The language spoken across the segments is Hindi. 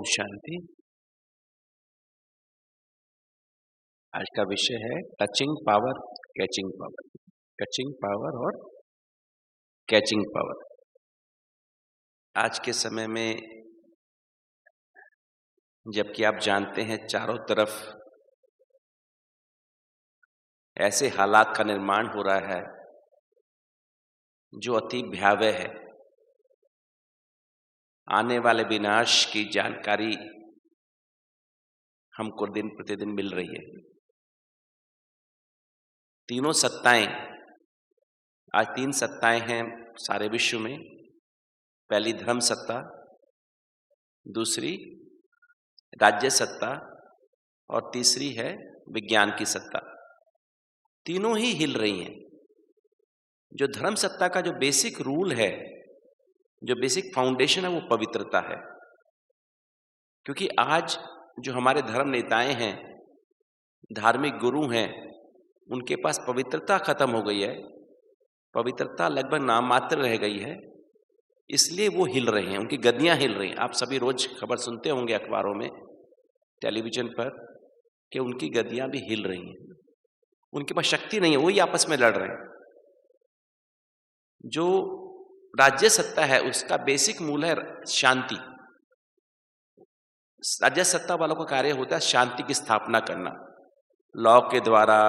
शांति। आज का विषय है touching power, catching power. Touching power और कैचिंग पावर। आज के समय में जबकि आप जानते हैं चारों तरफ ऐसे हालात का निर्माण हो रहा है जो अति भयावह है, आने वाले विनाश की जानकारी हमको दिन प्रतिदिन मिल रही है। तीनों सत्ताएं, आज तीन सत्ताएं हैं सारे विश्व में। पहली धर्म सत्ता, दूसरी राज्य सत्ता और तीसरी है विज्ञान की सत्ता। तीनों ही हिल रही हैं। जो धर्म सत्ता का जो बेसिक रूल है, जो बेसिक फाउंडेशन है, वो पवित्रता है। क्योंकि आज जो हमारे धर्म नेताएं हैं, धार्मिक गुरु हैं, उनके पास पवित्रता खत्म हो गई है। पवित्रता लगभग नाम मात्र रह गई है, इसलिए वो हिल रहे हैं, उनकी गद्दियां हिल रही हैं। आप सभी रोज खबर सुनते होंगे अखबारों में, टेलीविजन पर, कि उनकी गद्दियां भी हिल रही हैं। उनके पास शक्ति नहीं है, वही आपस में लड़ रहे हैं। जो राज्य सत्ता है उसका बेसिक मूल है शांति। राज्य सत्ता वालों का कार्य होता है शांति की स्थापना करना, लॉ के द्वारा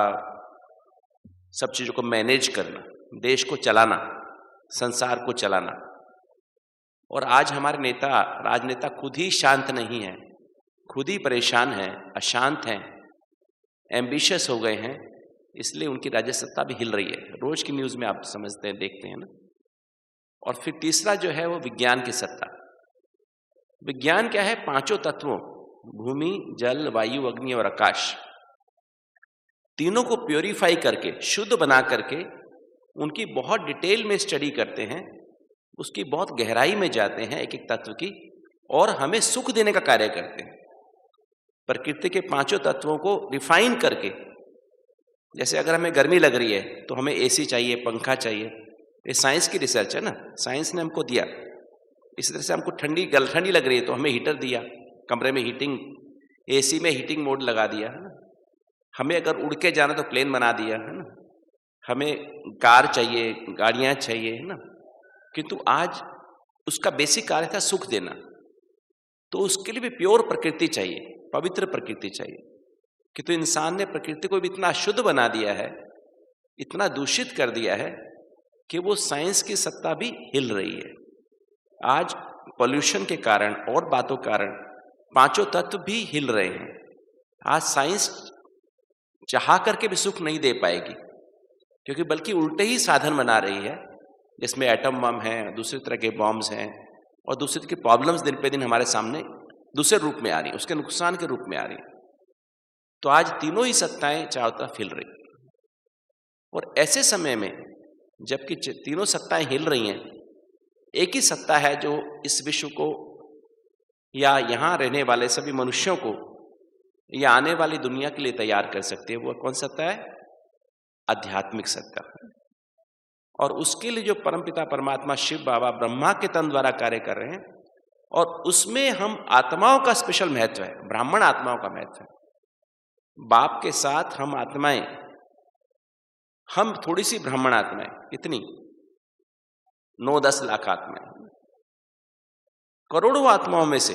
सब चीजों को मैनेज करना, देश को चलाना, संसार को चलाना। और आज हमारे नेता, राजनेता खुद ही शांत नहीं है, खुद ही परेशान हैं, अशांत हैं, एम्बिशियस हो गए हैं, इसलिए उनकी राज्य सत्ता भी हिल रही है। रोज की न्यूज में आप समझते हैं, देखते हैं ना। और फिर तीसरा जो है वो विज्ञान की सत्ता। विज्ञान क्या है? पांचों तत्वों, भूमि, जल, वायु, अग्नि और आकाश, तीनों को प्योरीफाई करके, शुद्ध बना करके, उनकी बहुत डिटेल में स्टडी करते हैं, उसकी बहुत गहराई में जाते हैं एक एक तत्व की, और हमें सुख देने का कार्य करते हैं। प्रकृति के पांचों तत्वों को रिफाइन करके, जैसे अगर हमें गर्मी लग रही है तो हमें एसी चाहिए, पंखा चाहिए। ये साइंस की रिसर्च है ना, साइंस ने हमको दिया। इसी तरह से हमको ठंडी लग रही है तो हमें हीटर दिया, कमरे में हीटिंग, एसी में हीटिंग मोड लगा दिया, है ना। हमें अगर उड़ के जाना तो प्लेन बना दिया, है ना। हमें कार चाहिए, गाड़ियां चाहिए, है ना। किंतु आज उसका बेसिक कार्य था सुख देना, तो उसके लिए भी प्योर प्रकृति चाहिए, पवित्र प्रकृति चाहिए। किंतु इंसान ने प्रकृति को भी इतना अशुद्ध बना दिया है, इतना दूषित कर दिया है कि वो साइंस की सत्ता भी हिल रही है। आज पॉल्यूशन के कारण और बातों के कारण पांचों तत्व भी हिल रहे हैं। आज साइंस चाह करके भी सुख नहीं दे पाएगी, क्योंकि बल्कि उल्टे ही साधन बना रही है, जिसमें एटम बम है, दूसरी तरह के बॉम्ब्स हैं, और दूसरी तरह की प्रॉब्लम्स दिन पे दिन हमारे सामने दूसरे रूप में आ रही है, उसके नुकसान के रूप में आ रही है। तो आज तीनों ही सत्ताएं चारों तरफ हिल रही। और ऐसे समय में जबकि तीनों सत्ताएं हिल रही हैं, एक ही सत्ता है जो इस विश्व को या यहाँ रहने वाले सभी मनुष्यों को या आने वाली दुनिया के लिए तैयार कर सकती है। वो कौन सत्ता है? आध्यात्मिक सत्ता। और उसके लिए जो परमपिता परमात्मा शिव बाबा ब्रह्मा के तन द्वारा कार्य कर रहे हैं, और उसमें हम आत्माओं का स्पेशल महत्व है, ब्राह्मण आत्माओं का महत्व है। बाप के साथ हम आत्माएं, हम थोड़ी सी ब्राह्मण आत्माएं, कितनी? 9-10 लाख आत्माएं। करोड़ों आत्माओं में से,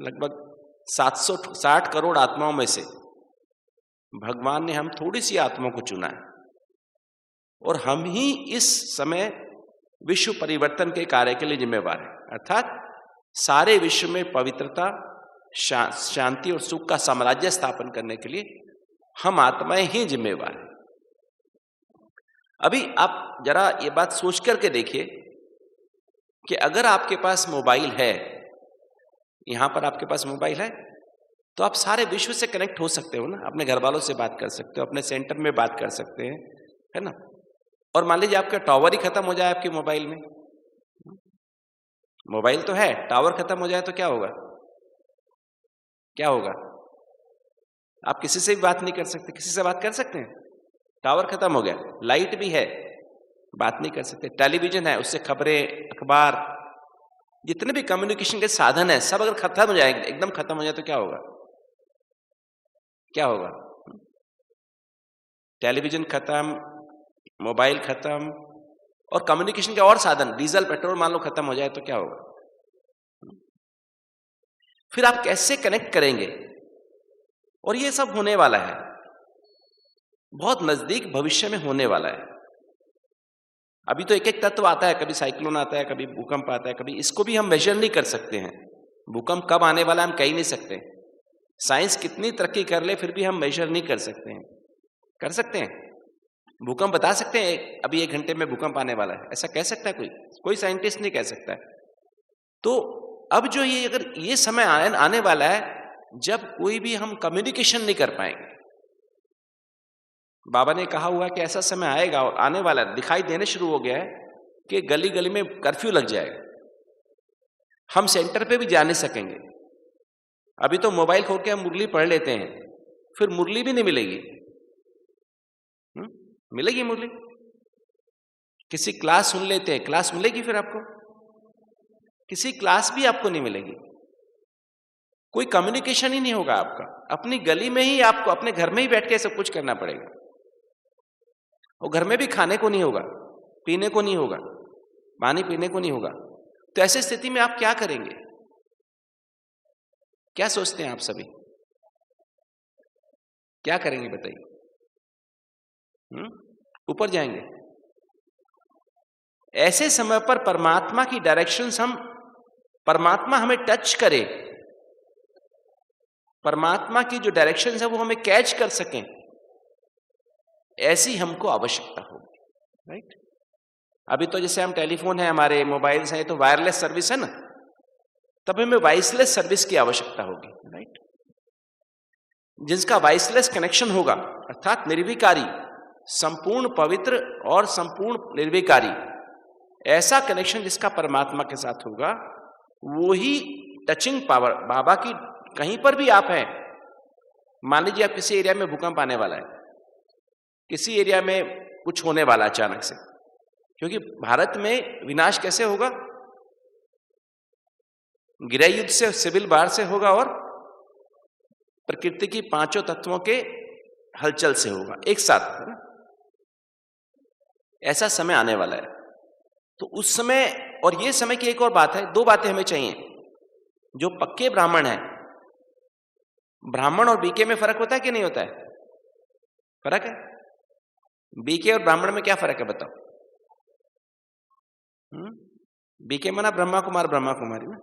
लगभग 760 करोड़ आत्माओं में से भगवान ने हम थोड़ी सी आत्माओं को चुना है, और हम ही इस समय विश्व परिवर्तन के कार्य के लिए जिम्मेवार है। अर्थात सारे विश्व में पवित्रता, शांति और सुख का साम्राज्य स्थापन करने के लिए हम आत्माएं ही जिम्मेवार हैं। अभी आप जरा ये बात सोच करके देखिए कि अगर आपके पास मोबाइल है, यहां पर आपके पास मोबाइल है, तो आप सारे विश्व से कनेक्ट हो सकते हो ना। अपने घर वालों से बात कर सकते हो, अपने सेंटर में बात कर सकते हैं, है ना। और मान लीजिए आपका टावर ही खत्म हो जाए आपके मोबाइल में, मोबाइल तो है, टावर खत्म हो जाए तो क्या होगा? क्या होगा? आप किसी से भी बात नहीं कर सकते। किसी से बात कर सकते हैं? टावर खत्म हो गया, लाइट भी है, बात नहीं कर सकते। टेलीविजन है, उससे खबरें, अखबार, जितने भी कम्युनिकेशन के साधन है सब अगर खत्म हो जाएंगे, एकदम खत्म हो जाए तो क्या होगा? क्या होगा? टेलीविजन खत्म, मोबाइल खत्म, और कम्युनिकेशन के और साधन, डीजल पेट्रोल मान लो खत्म हो जाए तो क्या होगा? फिर आप कैसे कनेक्ट करेंगे? और ये सब होने वाला है, बहुत नजदीक भविष्य में होने वाला है। अभी तो एक एक तत्व आता है, कभी साइक्लोन आता है, कभी भूकंप आता है, कभी, इसको भी हम मेजर नहीं कर सकते हैं। भूकंप कब आने वाला है हम कह ही नहीं सकते। साइंस कितनी तरक्की कर ले फिर भी हम मेजर नहीं कर सकते हैं। कर सकते हैं? भूकंप बता सकते हैं अभी 1 घंटे में भूकंप आने वाला है, ऐसा कह सकता है कोई? कोई साइंटिस्ट नहीं कह सकता है। तो अब जो ये, अगर ये समय आने वाला है जब कोई भी हम कम्युनिकेशन नहीं कर पाएंगे। बाबा ने कहा हुआ कि ऐसा समय आएगा और आने वाला है, दिखाई देने शुरू हो गया है कि गली गली में कर्फ्यू लग जाएगा, हम सेंटर पे भी जा नहीं सकेंगे। अभी तो मोबाइल खोल के हम मुरली पढ़ लेते हैं, फिर मुरली भी नहीं मिलेगी। मिलेगी मुरली? किसी क्लास सुन लेते हैं, क्लास मिलेगी फिर आपको? किसी क्लास भी आपको नहीं मिलेगी। कोई कम्युनिकेशन ही नहीं होगा आपका। अपनी गली में ही आपको अपने घर में ही बैठ के सब कुछ करना पड़ेगा, और घर में भी खाने को नहीं होगा, पीने को नहीं होगा, पानी पीने को नहीं होगा। तो ऐसी स्थिति में आप क्या करेंगे? क्या सोचते हैं आप सभी? क्या करेंगे बताइए? ऊपर जाएंगे? ऐसे समय पर परमात्मा की डायरेक्शंस, हम परमात्मा हमें टच करे, परमात्मा की जो डायरेक्शंस है वो हमें कैच कर सकें, ऐसी हमको आवश्यकता होगी। राइट? अभी तो जैसे हम टेलीफोन है, हमारे मोबाइल्स हैं, तो वायरलेस सर्विस है ना, तब हमें वायसलेस सर्विस की आवश्यकता होगी। राइट? जिसका वायसलेस कनेक्शन होगा, अर्थात निर्विकारी, संपूर्ण पवित्र और संपूर्ण निर्विकारी, ऐसा कनेक्शन जिसका परमात्मा के साथ होगा, वो ही टचिंग पावर बाबा की। कहीं पर भी आप हैं, मान लीजिए आप किसी एरिया में भूकंप आने वाला है, किसी एरिया में कुछ होने वाला अचानक से, क्योंकि भारत में विनाश कैसे होगा? गृह युद्ध से, सिविल वार से होगा, और प्रकृति की 5 तत्वों के हलचल से होगा एक साथ, है ना? ऐसा समय आने वाला है। तो उस समय, और ये समय की एक और बात है, 2 बातें हमें चाहिए। जो पक्के ब्राह्मण हैं, ब्राह्मण और बीके में फर्क होता है कि नहीं होता है? फर्क है? बीके और ब्राह्मण में क्या फर्क है बताओ? बीके माना ब्रह्मा कुमार, ब्रह्मा कुमारी ना।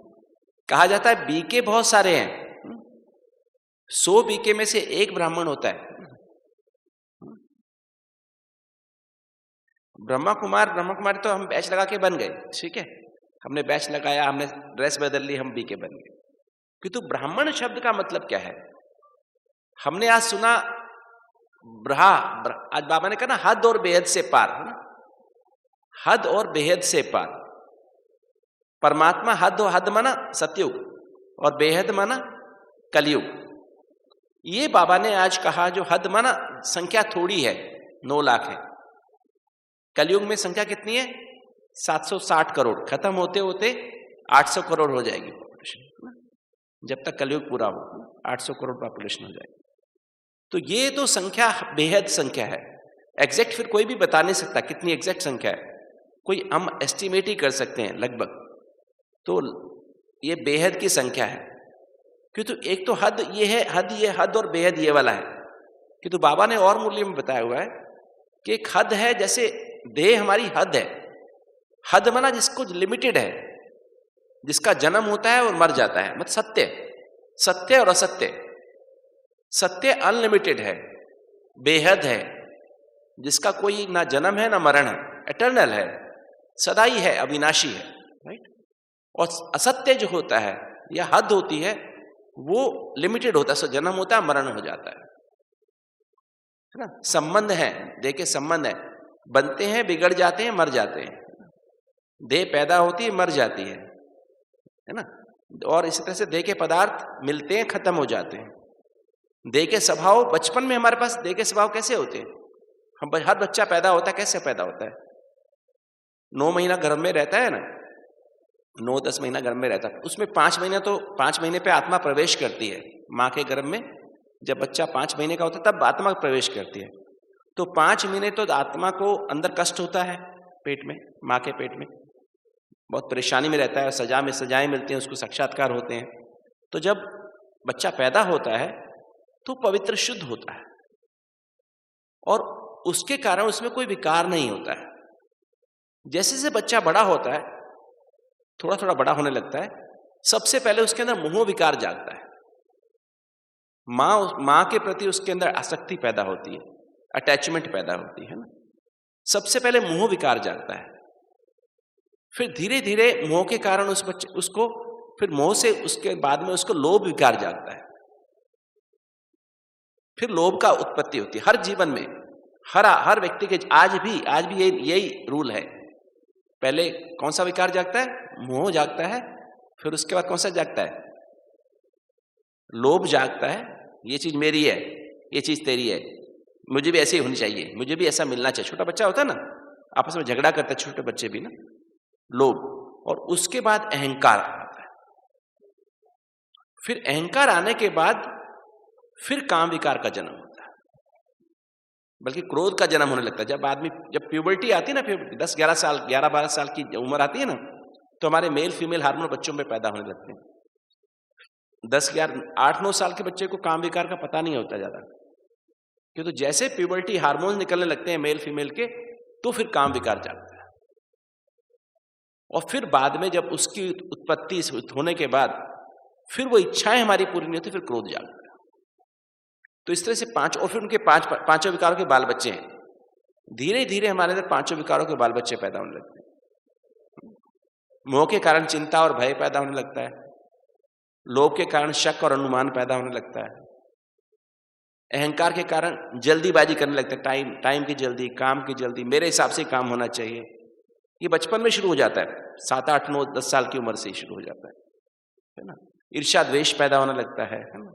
कहा जाता है बीके बहुत सारे हैं, 100 बीके में से 1 ब्राह्मण होता है। ब्रह्मा कुमारी तो हम बैच लगा के बन गए, ठीक है, हमने बैच लगाया, हमने ड्रेस बदल ली, हम बीके बन गए। किंतु ब्राह्मण शब्द का मतलब क्या है? हमने आज सुना आज बाबा ने कहा ना, हद और बेहद से पार, है ना? हद और बेहद से पार। परमात्मा हद माना सतयुग, और बेहद माना कलयुग। ये बाबा ने आज कहा, जो हद माना संख्या थोड़ी है, 9 लाख है। कलयुग में संख्या कितनी है? 760 करोड़। खत्म होते होते 800 करोड़ हो जाएगी पॉपुलेशन। जब तक कलयुग पूरा हो 800 करोड़ पॉपुलेशन हो जाएगी। तो ये तो संख्या बेहद संख्या है। एग्जैक्ट फिर कोई भी बता नहीं सकता कितनी एग्जैक्ट संख्या है, कोई हम एस्टिमेट ही कर सकते हैं लगभग। तो ये बेहद की संख्या है, क्योंकि तो एक तो हद ये है, ये हद और बेहद ये वाला है। किंतु बाबा ने और मूल्य में बताया हुआ है कि एक हद है, जैसे देह हमारी हद है। हद माना जिसको लिमिटेड है, जिसका जन्म होता है और मर जाता है, मतलब सत्य और असत्य। सत्य अनलिमिटेड है, बेहद है, जिसका कोई ना जन्म है ना मरण है, एटर्नल है, सदा ही है, अविनाशी है। राइट? और असत्य जो होता है या हद होती है, वो लिमिटेड होता है, सो जन्म होता है, मरण हो जाता है ना? संबंध है, देह के संबंध है, बनते हैं, बिगड़ जाते हैं, मर जाते हैं। देह पैदा होती है, मर जाती है ना? और इसी तरह से देह के पदार्थ मिलते हैं, खत्म हो जाते हैं। देह के स्वभाव, बचपन में हमारे पास देह के स्वभाव कैसे होते हैं? हर बच्चा पैदा होता है, कैसे पैदा होता है? 9 महीना गर्भ में रहता है ना, 9-10 महीना गर्भ में रहता है, उसमें 5 महीने पे आत्मा प्रवेश करती है माँ के गर्भ में। जब बच्चा 5 महीने का होता है तब आत्मा प्रवेश करती है। तो 5 महीने तो आत्मा को अंदर कष्ट होता है, पेट में, माँ के पेट में बहुत परेशानी में रहता है, सजाएं मिलती हैं उसको, साक्षात्कार होते हैं। तो जब बच्चा पैदा होता है तो पवित्र शुद्ध होता है और उसके कारण उसमें कोई विकार नहीं होता है। जैसे जैसे बच्चा बड़ा होता है, थोड़ा थोड़ा बड़ा होने लगता है, सबसे पहले उसके अंदर मोह विकार जागता है। माँ के प्रति उसके अंदर आसक्ति पैदा होती है, अटैचमेंट पैदा होती है ना। सबसे पहले मोह विकार जागता है, फिर धीरे धीरे मोह के कारण उस बच्चे उसको, फिर मोह से उसके बाद में उसको लोभ विकार जागता है, फिर लोभ का उत्पत्ति होती है। हर जीवन में हर व्यक्ति के आज भी यही रूल है। पहले कौन सा विकार जागता है? मोह जागता है, फिर उसके बाद कौन सा जागता है? लोभ जागता है, ये चीज मेरी है, ये चीज तेरी है, मुझे भी ऐसी होनी चाहिए, मुझे भी ऐसा मिलना चाहिए। छोटा बच्चा होता है ना, आपस में झगड़ा करते हैं छोटे बच्चे भी ना, लोभ। और उसके बाद अहंकार आता है, फिर अहंकार आने के बाद फिर काम विकार का जन्म होता है, बल्कि क्रोध का जन्म होने लगता है। जब प्यूबर्टी आती है ना, फिर 11-12 साल की उम्र आती है ना, तो हमारे मेल फीमेल हार्मोन बच्चों में पैदा होने लगते हैं। 8-9 साल के बच्चे को काम विकार का पता नहीं होता ज्यादा, क्योंकि तो जैसे प्यूबर्टी हार्मोन निकलने लगते हैं मेल फीमेल के, तो फिर काम विकार जागता है। और फिर बाद में जब उसकी उत्पत्ति होने के बाद फिर वो इच्छाएं हमारी पूरी नहीं होती, फिर क्रोध जागता है। तो इस तरह से और फिर उनके पांचों विकारों के बाल बच्चे हैं। धीरे धीरे हमारे अंदर पांचों विकारों के बाल बच्चे पैदा होने लगते हैं। मोह के कारण चिंता और भय पैदा होने लगता है, लोभ के कारण शक और अनुमान पैदा होने लगता है, अहंकार के कारण जल्दीबाजी करने लगता है, टाइम की जल्दी, काम की जल्दी, मेरे हिसाब से काम होना चाहिए। ये बचपन में शुरू हो जाता है, 7, 8, 9, 10 साल की उम्र से ही शुरू हो जाता है ना। ईर्ष्या द्वेष पैदा होने लगता है ना।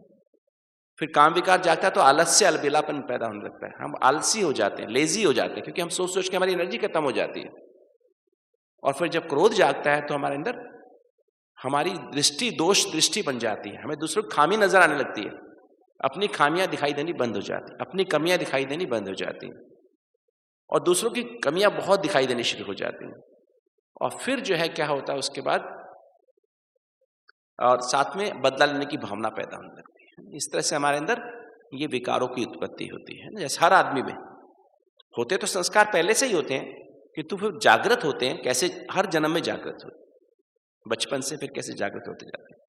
फिर काम विकार जागता है तो आलस्य अलबेलापन पैदा होने लगता है, हम आलसी हो जाते हैं, लेजी हो जाते हैं, क्योंकि हम सोच सोच के हमारी एनर्जी खत्म हो जाती है। और फिर जब क्रोध जागता है तो हमारे अंदर हमारी दोष दृष्टि बन जाती है, हमें दूसरों की खामी नजर आने लगती है, अपनी खामियां दिखाई देनी बंद हो जाती, अपनी कमियां दिखाई देनी बंद हो जाती, और दूसरों की कमियां बहुत दिखाई देनी शुरू हो जाती हैं। और फिर जो है क्या होता है उसके बाद, और साथ में बदला लेने की भावना पैदा होने लगती है। इस तरह से हमारे अंदर ये विकारों की उत्पत्ति होती है। जैसे हर आदमी में होते तो संस्कार पहले से ही होते हैं, किंतु फिर जागृत होते हैं कैसे, हर जन्म में जागृत होते, बचपन से फिर कैसे जागृत होते जाते हैं।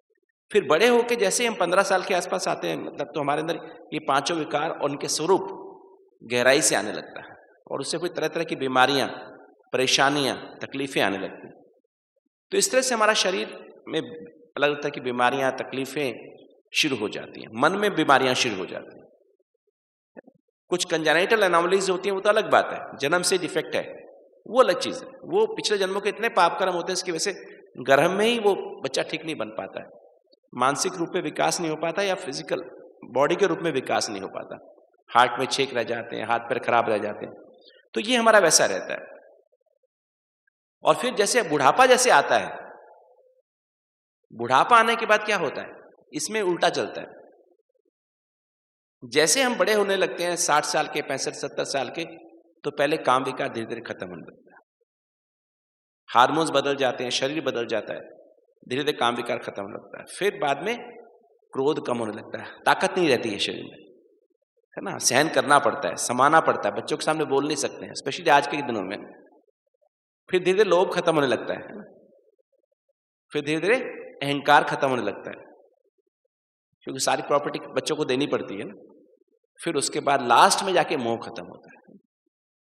फिर बड़े होके जैसे हम 15 साल के आसपास आते हैं, मतलब तो हमारे अंदर ये पांचों विकार और उनके स्वरूप गहराई से आने लगता है, और उससे फिर तरह तरह की बीमारियां, परेशानियां, तकलीफें आने लगती हैं। तो इस तरह से हमारा शरीर में अलग तरह की बीमारियां, तकलीफें शुरू हो जाती हैं, मन में बीमारियां शुरू हो जाती हैं। कुछ कंजेनिटल एनोमलीज होती हैं, वो तो अलग बात है, जन्म से डिफेक्ट है, वो अलग चीज है। वो पिछले जन्मों के इतने पाप कर्म होते हैं, इसकी वजह से गर्भ में ही वो बच्चा ठीक नहीं बन पाता है, मानसिक रूप में विकास नहीं हो पाता, या फिजिकल बॉडी के रूप में विकास नहीं हो पाता, हार्ट में छेक रह जाते हैं, हाथ पैर खराब रह जाते हैं। तो ये हमारा वैसा रहता है। और फिर जैसे बुढ़ापा जैसे आता है, बुढ़ापा आने के बाद क्या होता है, इसमें उल्टा चलता है। जैसे हम बड़े होने लगते हैं, 60 साल के, 65, 70 साल के, तो पहले काम विकार धीरे धीरे खत्म होने लगता है, हार्मोन्स बदल जाते हैं, शरीर बदल जाता है, धीरे धीरे काम विकार खत्म होने लगता है। फिर बाद में क्रोध कम होने लगता है, ताकत नहीं रहती है शरीर में, है ना, सहन करना पड़ता है, समाना पड़ता है, बच्चों के सामने बोल नहीं सकते हैं, स्पेशली आज के दिनों में। फिर धीरे धीरे लोभ खत्म होने लगता है ना? फिर धीरे धीरे अहंकार खत्म होने लगता है, क्योंकि सारी प्रॉपर्टी बच्चों को देनी पड़ती है ना। फिर उसके बाद लास्ट में जाके मोह खत्म होता है।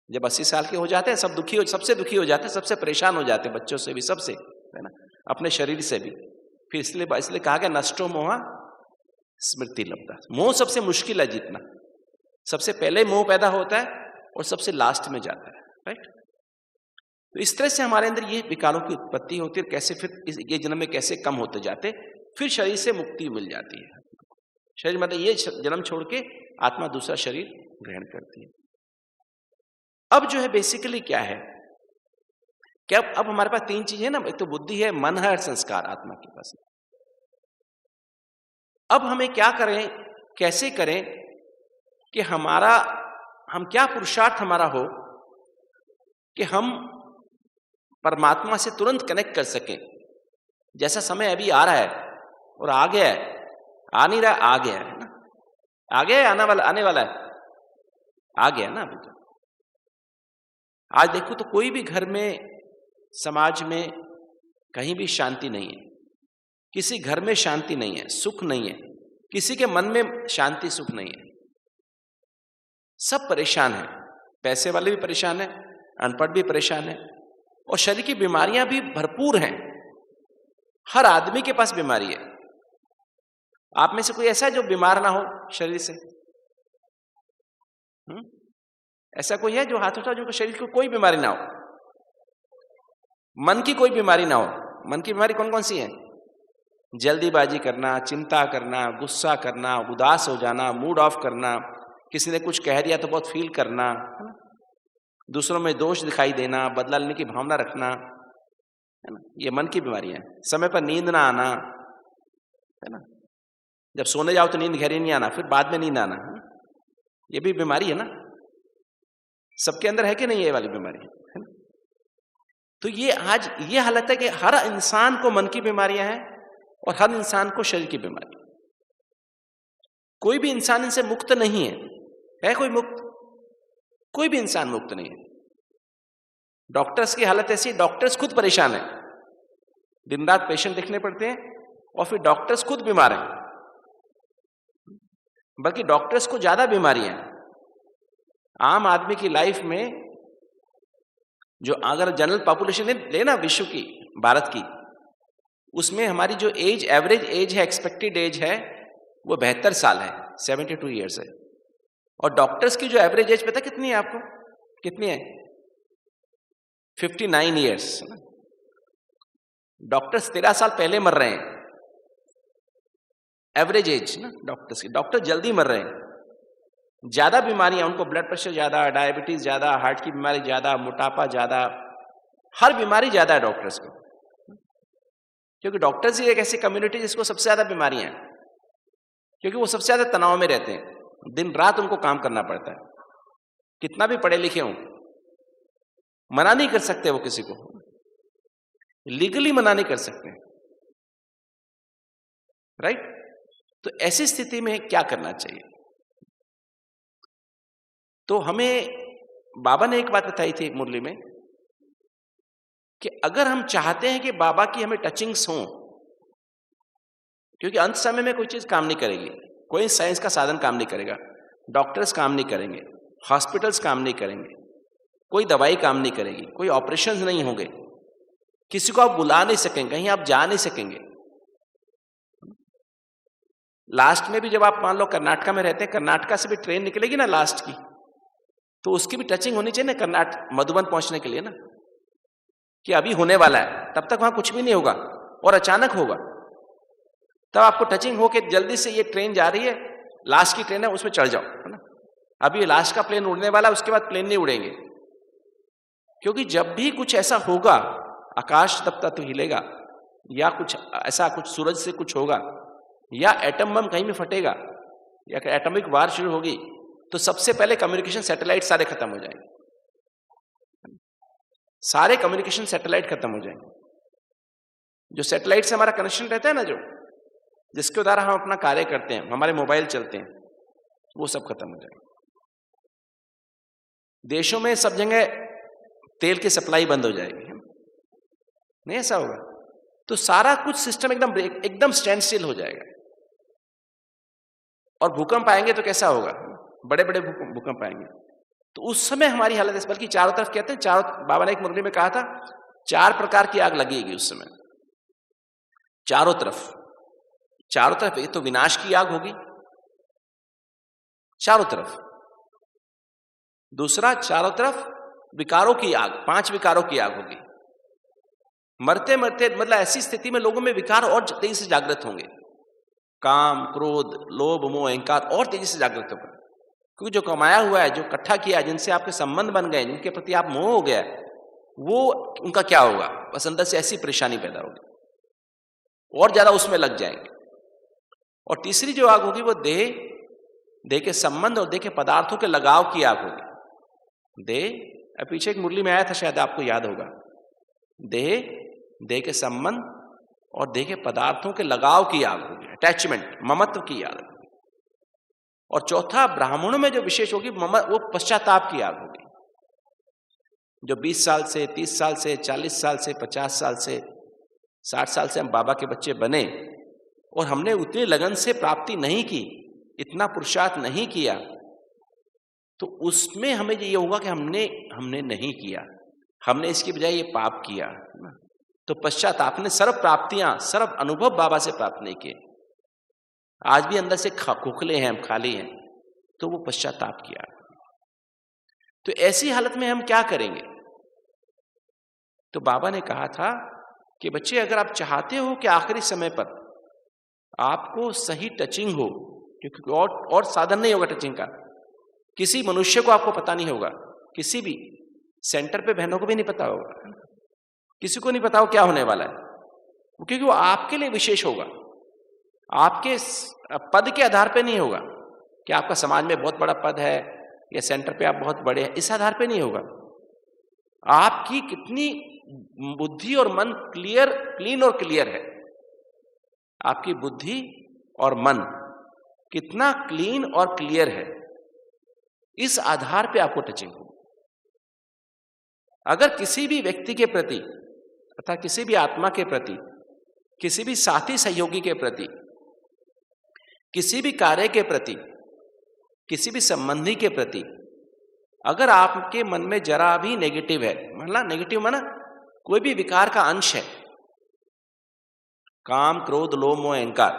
जब 80 साल के हो जाते हैं, सबसे दुखी हो जाते हैं, सबसे परेशान हो जाते हैं, बच्चों से भी, सबसे, है ना, अपने शरीर से भी। फिर इसलिए कहा गया नष्टो मोह स्मृति लब्धा। मोह सबसे मुश्किल है जीतना, सबसे पहले मोह पैदा होता है और सबसे लास्ट में जाता है, राइट। तो इस तरह से हमारे अंदर ये विकारों की उत्पत्ति होती है, कैसे फिर ये जन्म में कैसे कम होते जाते, फिर शरीर से मुक्ति मिल जाती है। शरीर मतलब ये जन्म छोड़ के आत्मा दूसरा शरीर ग्रहण करती है। अब जो है बेसिकली क्या है क्या अब हमारे पास तीन चीजें ना, एक तो बुद्धि है, मन है और संस्कार आत्मा के पास। अब हमें क्या करें, कैसे करें कि हम क्या पुरुषार्थ हमारा हो कि हम परमात्मा से तुरंत कनेक्ट कर सकें। जैसा समय अभी आ रहा है और आ गया है, आ नहीं रहा, आ गया है ना, आ गया है, आने वाला है, आ गया ना अभी तो। आज देखो तो कोई भी घर में, समाज में कहीं भी शांति नहीं है, किसी घर में शांति नहीं है, सुख नहीं है, किसी के मन में शांति सुख नहीं है, सब परेशान है। पैसे वाले भी परेशान है, अनपढ़ भी परेशान है, और शरीर की बीमारियां भी भरपूर हैं। हर आदमी के पास बीमारी है। आप में से कोई ऐसा है जो बीमार ना हो शरीर से? ऐसा कोई है जो हाथ उठा, जो शरीर को कोई बीमारी ना हो? मन की कोई बीमारी ना हो? मन की बीमारी कौन कौन सी है? जल्दीबाजी करना, चिंता करना, गुस्सा करना, उदास हो जाना, मूड ऑफ करना, किसी ने कुछ कह दिया तो बहुत फील करना, है ना, दूसरों में दोष दिखाई देना, बदला लेने की भावना रखना, है ना, ये मन की बीमारी है। समय पर नींद ना आना, है ना, जब सोने जाओ तो नींद गहरी नहीं आना, फिर बाद में नींद आना, है? ये भी बीमारी है ना, सबके अंदर है कि नहीं ये वाली बीमारी, है ना? तो ये आज ये हालत है कि हर इंसान को मन की बीमारियां हैं और हर इंसान को शरीर की बीमारी। कोई भी इंसान इनसे मुक्त नहीं है कोई मुक्त? कोई भी इंसान मुक्त नहीं है। डॉक्टर्स की हालत ऐसी, डॉक्टर्स खुद परेशान है, दिन रात पेशेंट देखने पड़ते हैं और फिर डॉक्टर्स खुद बीमार हैं, बल्कि डॉक्टर्स को ज्यादा बीमारियां हैं। आम आदमी की लाइफ में जो अगर जनरल पॉपुलेशन लेना विश्व की, भारत की, उसमें हमारी जो एज, एवरेज एज है, एक्सपेक्टेड एज है, वो 72 साल है, 72 ईयर्स है। और डॉक्टर्स की जो एवरेज एज पता कितनी है आपको? कितनी है? 59 ईयर्स। डॉक्टर्स 13 साल पहले मर रहे हैं, एवरेज एज ना डॉक्टर्स की। डॉक्टर जल्दी मर रहे हैं, ज्यादा बीमारियां, उनको ब्लड प्रेशर ज्यादा, डायबिटीज ज्यादा, हार्ट की बीमारी ज्यादा, मोटापा ज्यादा, हर बीमारी ज्यादा है डॉक्टर्स को। क्योंकि डॉक्टर्स ही एक ऐसी कम्युनिटी जिसको सबसे ज्यादा बीमारियां हैं, क्योंकि वो सबसे ज्यादा तनाव में रहते हैं, दिन रात उनको काम करना पड़ता है। कितना भी पढ़े लिखे हों, मना नहीं कर सकते वो किसी को, लीगली मना नहीं कर सकते, राइट? तो ऐसी स्थिति में क्या करना चाहिए? तो हमें बाबा ने एक बात बताई थी मुरली में कि अगर हम चाहते हैं कि बाबा की हमें टचिंग्स हों, क्योंकि अंत समय में कोई चीज काम नहीं करेगी, कोई साइंस का साधन काम नहीं करेगा, डॉक्टर्स काम नहीं करेंगे, हॉस्पिटल्स काम नहीं करेंगे, कोई दवाई काम नहीं करेगी, कोई ऑपरेशंस नहीं होंगे, किसी को आप बुला नहीं सकेंगे, कहीं आप जा नहीं सकेंगे। लास्ट में भी जब आप मान लो कर्नाटका में रहते हैं, कर्नाटका से भी ट्रेन निकलेगी ना लास्ट की, तो उसकी भी टचिंग होनी चाहिए ना कर्नाटक, मधुबन पहुंचने के लिए ना, कि अभी होने वाला है, तब तक वहां कुछ भी नहीं होगा और अचानक होगा, तब आपको टचिंग हो के जल्दी से ये ट्रेन जा रही है, लास्ट की ट्रेन है, उसमें चढ़ जाओ, है ना। अभी लास्ट का प्लेन उड़ने वाला है, उसके बाद प्लेन नहीं उड़ेंगे, क्योंकि जब भी कुछ ऐसा होगा, आकाश तब तक तो हिलेगा, या कुछ ऐसा, कुछ सूरज से कुछ होगा, या एटम बम कहीं में फटेगा, या एटॉमिक वार शुरू होगी, तो सबसे पहले कम्युनिकेशन सैटेलाइट सारे खत्म हो जाएंगे, सारे कम्युनिकेशन सैटेलाइट खत्म हो जाएंगे। जो सैटेलाइट से हमारा कनेक्शन रहता है ना, जो जिसके द्वारा हम अपना कार्य करते हैं, हमारे मोबाइल चलते हैं, वो सब खत्म हो जाएंगे। देशों में सब जगह तेल की सप्लाई बंद हो जाएगी, नहीं ऐसा होगा? तो सारा कुछ सिस्टम एकदम स्टैंड स्टिल हो जाएगा। और भूकंप आएंगे तो कैसा होगा? बड़े बड़े भूकंप आएंगे, तो उस समय हमारी हालत है, बल्कि चारों तरफ कहते हैं, बाबा ने एक मुरली में कहा था, 4 प्रकार की आग लगेगी उस समय, चारों तरफ। एक तो विनाश की आग होगी चारों तरफ, दूसरा चारों तरफ विकारों की आग, 5 विकारों की आग होगी। मरते मरते मतलब ऐसी स्थिति में लोगों में विकार और तेजी से जागृत होंगे, काम, क्रोध, लोभ, मोह, अहंकार और तेजी से जागृत होगा, क्योंकि जो कमाया हुआ है, जो इकट्ठा किया, जिनसे आपके संबंध बन गए, जिनके प्रति आप मोह हो गया, वो उनका क्या होगा, बस अंदर से ऐसी परेशानी पैदा होगी और ज्यादा उसमें लग जाएंगे। और तीसरी जो आग होगी वो देह के संबंध और देह के पदार्थों के लगाव की आग होगी। पीछे एक मुरली में आया था, शायद आपको याद होगा, देह के संबंध और देह के पदार्थों के लगाव की आग होगी, अटैचमेंट, ममत्व की आग होगी। और चौथा ब्राह्मणों में जो विशेष होगी वो पश्चाताप की आग होगी। जो 20 साल से, 30 साल से, 40 साल से, 50 साल से, 60 साल से हम बाबा के बच्चे बने और हमने उतनी लगन से प्राप्ति नहीं की, इतना पुरुषार्थ नहीं किया, तो उसमें हमें ये होगा कि हमने नहीं किया, हमने इसकी बजाय ये पाप किया। तो पश्चाताप ने सर्व प्राप्तियां, सर्व अनुभव बाबा से प्राप्त नहीं किए, आज भी अंदर से खोखले हैं, हम खाली हैं, तो वो पश्चाताप किया। तो ऐसी हालत में हम क्या करेंगे? तो बाबा ने कहा था कि बच्चे, अगर आप चाहते हो कि आखिरी समय पर आपको सही टचिंग हो, क्योंकि और साधन नहीं होगा टचिंग का, किसी मनुष्य को आपको पता नहीं होगा, किसी भी सेंटर पे बहनों को भी नहीं पता होगा, किसी को नहीं पता हो क्या होने वाला है, क्योंकि वो आपके लिए विशेष होगा, आपके पद के आधार पे नहीं होगा कि आपका समाज में बहुत बड़ा पद है या सेंटर पे आप बहुत बड़े हैं, इस आधार पे नहीं होगा। आपकी कितनी बुद्धि और मन क्लीन और क्लियर है, आपकी बुद्धि और मन कितना क्लीन और क्लियर है, इस आधार पे आपको टचिंग हो। अगर किसी भी व्यक्ति के प्रति अर्थात किसी भी आत्मा के प्रति, किसी भी साथी सहयोगी के प्रति, किसी भी कार्य के प्रति, किसी भी संबंधी के प्रति अगर आपके मन में जरा भी नेगेटिव है, मतलब नेगेटिव माना कोई भी विकार का अंश है, काम, क्रोध, लोभ, मोह, अहंकार,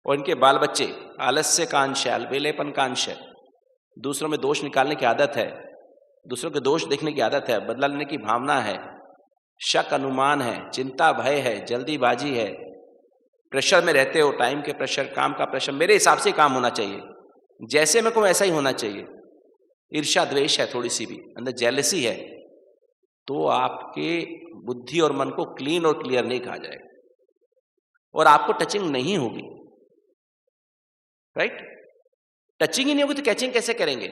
और इनके बाल बच्चे आलस्य का अंश है, अलबेलेपन का अंश है, दूसरों में दोष निकालने की आदत है, दूसरों के दोष देखने की आदत है, बदला लेने की भावना है, शक अनुमान है, चिंता भय है, जल्दीबाजी है, प्रेशर में रहते हो, टाइम के प्रेशर, काम का प्रेशर, मेरे हिसाब से काम होना चाहिए, जैसे मैं कहूँ ऐसा ही होना चाहिए, ईर्ष्या द्वेष है, थोड़ी सी भी अंदर जेलसी है, तो आपके बुद्धि और मन को क्लीन और क्लियर नहीं कहा जाएगा और आपको टचिंग नहीं होगी। राइट? टचिंग ही नहीं होगी तो कैचिंग कैसे करेंगे?